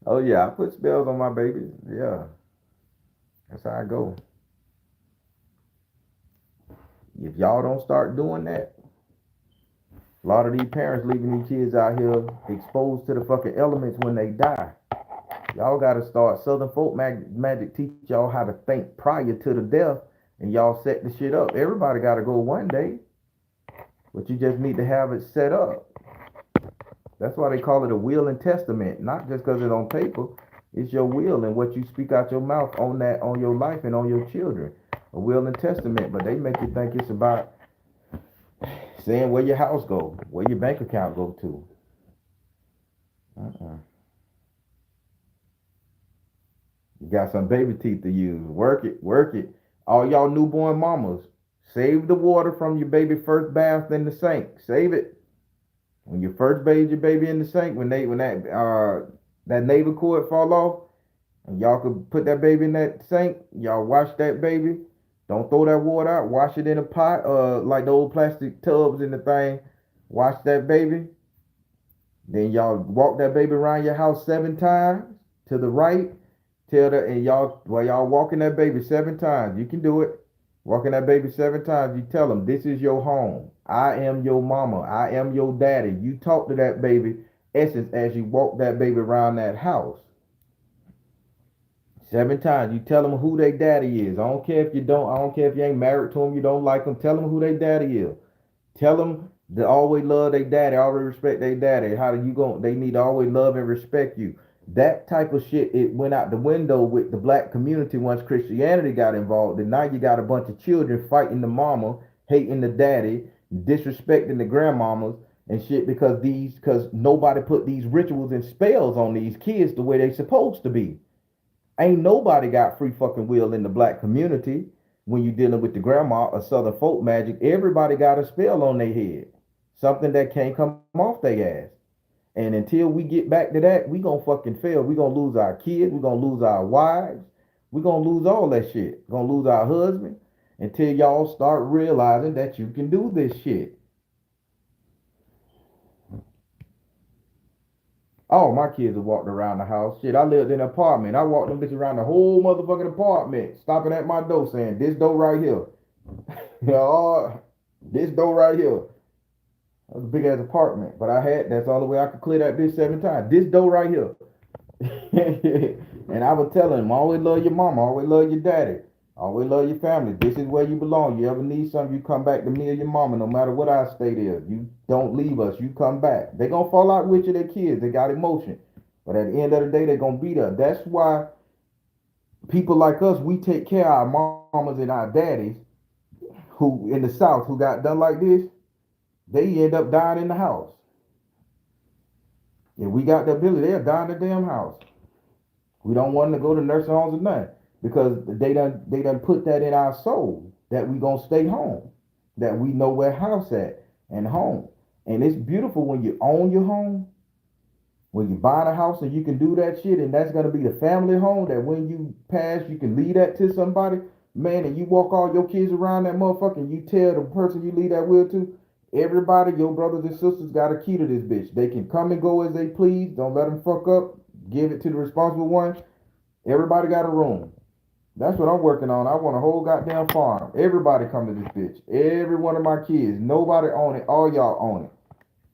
S1: Oh yeah, I put spells on my babies. Yeah, that's how I go. If y'all don't start doing that, a lot of these parents leaving these kids out here exposed to the fucking elements when they die. Y'all gotta start. Southern folk magic teach y'all how to think prior to the death, and y'all set the shit up. Everybody gotta go one day, but you just need to have it set up. That's why they call it a will and testament, not just because it's on paper. It's your will and what you speak out your mouth on that, on your life and on your children. A will and testament, but they make you think it's about saying where your house go, where your bank account go to. Uh-uh. You got some baby teeth to use. Work it, work it. All y'all newborn mamas, save the water from your baby first bath in the sink. Save it. When you first bathe your baby in the sink, when that navel cord fall off, and y'all could put that baby in that sink, y'all wash that baby. Don't throw that water out. Wash it in a pot, like the old plastic tubs in the thing. Wash that baby. Then y'all walk that baby around your house 7 times to the right. Tell that, and y'all, while y'all walking that baby 7 times, you can do it. Walking that baby 7 times, you tell them, this is your home. I am your mama. I am your daddy. You talk to that baby, essence, as you walk that baby around that house. 7 times. You tell them who their daddy is. I don't care if you ain't married to them, you don't like them. Tell them who their daddy is. Tell them to always love their daddy, always respect their daddy. How do you go? They need to always love and respect you. That type of shit, it went out the window with the black community once Christianity got involved. And now you got a bunch of children fighting the mama, hating the daddy, disrespecting the grandmamas and shit because nobody put these rituals and spells on these kids the way they supposed to be. Ain't nobody got free fucking will in the black community when you dealing with the grandma or southern folk magic. Everybody got a spell on their head. Something that can't come off their ass. And until we get back to that, we gonna fucking fail. We gonna lose our kids. We gonna lose our wives. We gonna lose all that shit. Gonna lose our husband until y'all start realizing that you can do this shit. All my kids have walked around the house. Shit, I lived in an apartment. I walked them bitches around the whole motherfucking apartment, stopping at my door saying, this door right here. Oh, this door right here. That was a big ass apartment. But that's the only way I could clear that bitch 7 times. This door right here. And I would tell him, always love your mama, always love your daddy, always love your family. This is where you belong. You ever need something, you come back to me or your mama, no matter what our state is. You don't leave us, you come back. They gonna fall out with you, their kids. They got emotion. But at the end of the day, they're gonna be there. That's why people like us, we take care of our mamas and our daddies who in the South who got done like this, they end up dying in the house. If we got the ability, they'll die in the damn house. We don't want them to go to nursing homes or nothing because they done put that in our soul that we gonna stay home, that we know where house at and home. And it's beautiful when you own your home, when you buy a house and you can do that shit, and that's gonna be the family home that when you pass you can leave that to somebody, man, and you walk all your kids around that motherfucker and you tell the person you leave that will to, everybody, your brothers and sisters got a key to this bitch. They can come and go as they please. Don't let them fuck up. Give it to the responsible one. Everybody got a room. That's what I'm working on. I want a whole goddamn farm. Everybody come to this bitch. Every one of my kids. Nobody own it. All y'all own it.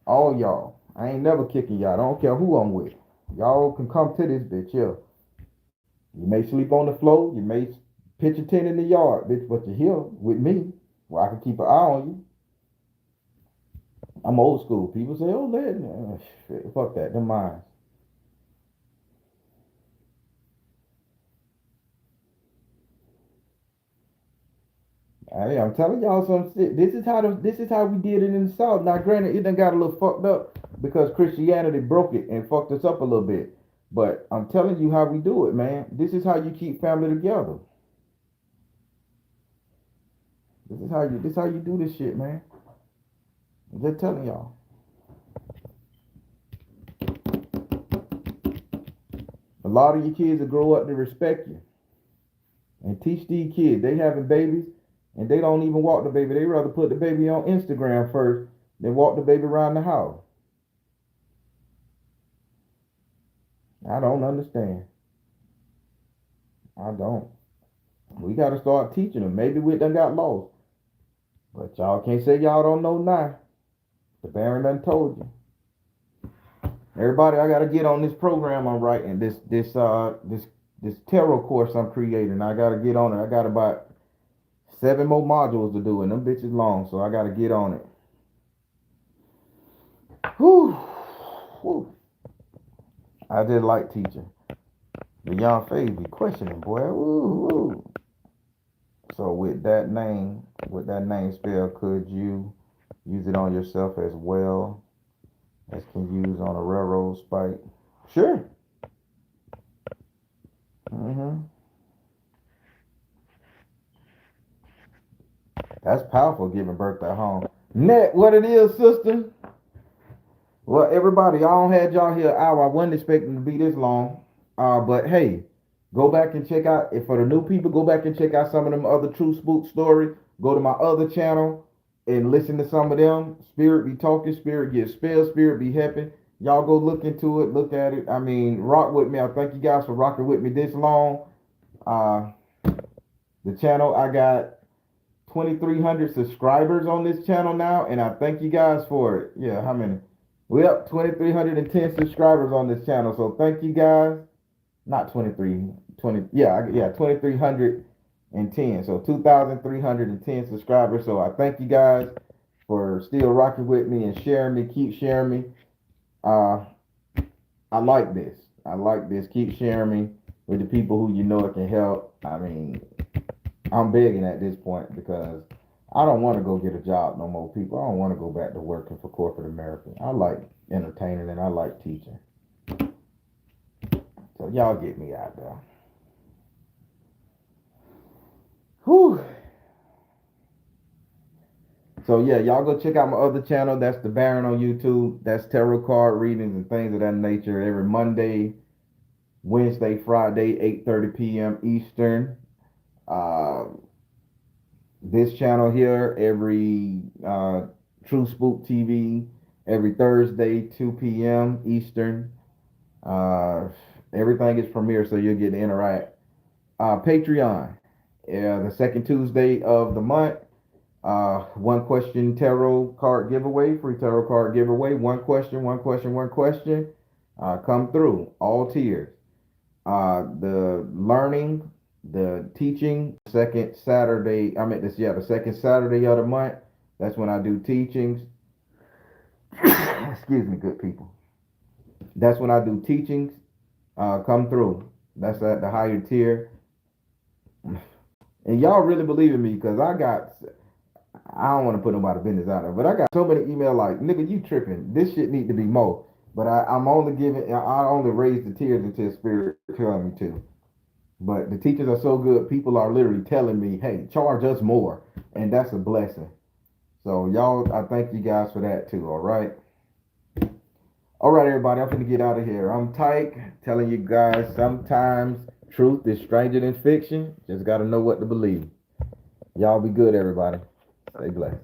S1: All y'all. I ain't never kicking y'all. I don't care who I'm with. Y'all can come to this bitch, yeah. You may sleep on the floor. You may pitch a tent in the yard, bitch, but you're here with me where I can keep an eye on you. I'm old school. People say, oh, shit, fuck that. Them mine. I'm telling y'all some shit. This is how we did it in the South. Now, granted, it done got a little fucked up because Christianity broke it and fucked us up a little bit. But I'm telling you how we do it, man. This is how you keep family together. This is how you do this shit, man. I'm just telling y'all. A lot of your kids will grow up to respect you and teach these kids. They having babies and they don't even walk the baby. They rather put the baby on Instagram first than walk the baby around the house. I don't understand. I don't. We got to start teaching them. Maybe we done got lost. But y'all can't say y'all don't know now. The Baron done told you. Everybody, I gotta get on this program I'm writing. This tarot course I'm creating. I gotta get on it. I got about 7 more modules to do, and them bitches long, so I gotta get on it. Whew. Whew. I just like teaching. The young face be questioning, boy. Woo, woo. So with that name spell, could you use it on yourself as well as can use on a railroad spike? Sure. That's powerful, giving birth at home. Net, what it is, sister? Well, everybody, I don't had y'all here an hour. I wasn't expecting to be this long. But hey, go back and check out, if for the new people, go back and check out some of them other True Spook stories. Go to my other channel and listen to some of them. Spirit be talking, spirit get spell, spirit be happy. Y'all go look into it, look at it. I mean, rock with me. I thank you guys for rocking with me this long. The channel, I got 2,300 subscribers on this channel now, and I thank you guys for it. Yeah, how many? We up 2,310 subscribers on this channel, so thank you guys. Not 23, 20, yeah, 2,310. So 2,310 subscribers. So I thank you guys for still rocking with me and sharing me. Keep sharing me. I like this. I like this. Keep sharing me with the people who you know it can help. I mean, I'm begging at this point because I don't want to go get a job no more, people. I don't want to go back to working for corporate America. I like entertaining and I like teaching. So y'all get me out there. Whew. So yeah, y'all go check out my other channel. That's the Baron on YouTube. That's tarot card readings and things of that nature every Monday, Wednesday, Friday, 8:30 p.m. Eastern. This channel here every True Spook TV every Thursday, 2 p.m. Eastern. Everything is premiere, so you'll get to interact. Patreon, the second Tuesday of the month. One question tarot card giveaway, free tarot card giveaway. One question. Come through, all tiers. The learning, the teaching, second Saturday. The second Saturday of the month. That's when I do teachings. Excuse me, good people. That's when I do teachings. Come through. That's at the higher tier. And y'all really believe in me because I don't want to put nobody business out there, but I got so many emails like, nigga, you tripping. This shit need to be more. But I only raise the tiers until spirit telling me to. But the teachers are so good, people are literally telling me, hey, charge us more. And that's a blessing. So y'all, I thank you guys for that too, all right? All right, everybody, I'm going to get out of here. I'm Tyke, telling you guys sometimes truth is stranger than fiction. Just got to know what to believe. Y'all be good, everybody. Stay blessed.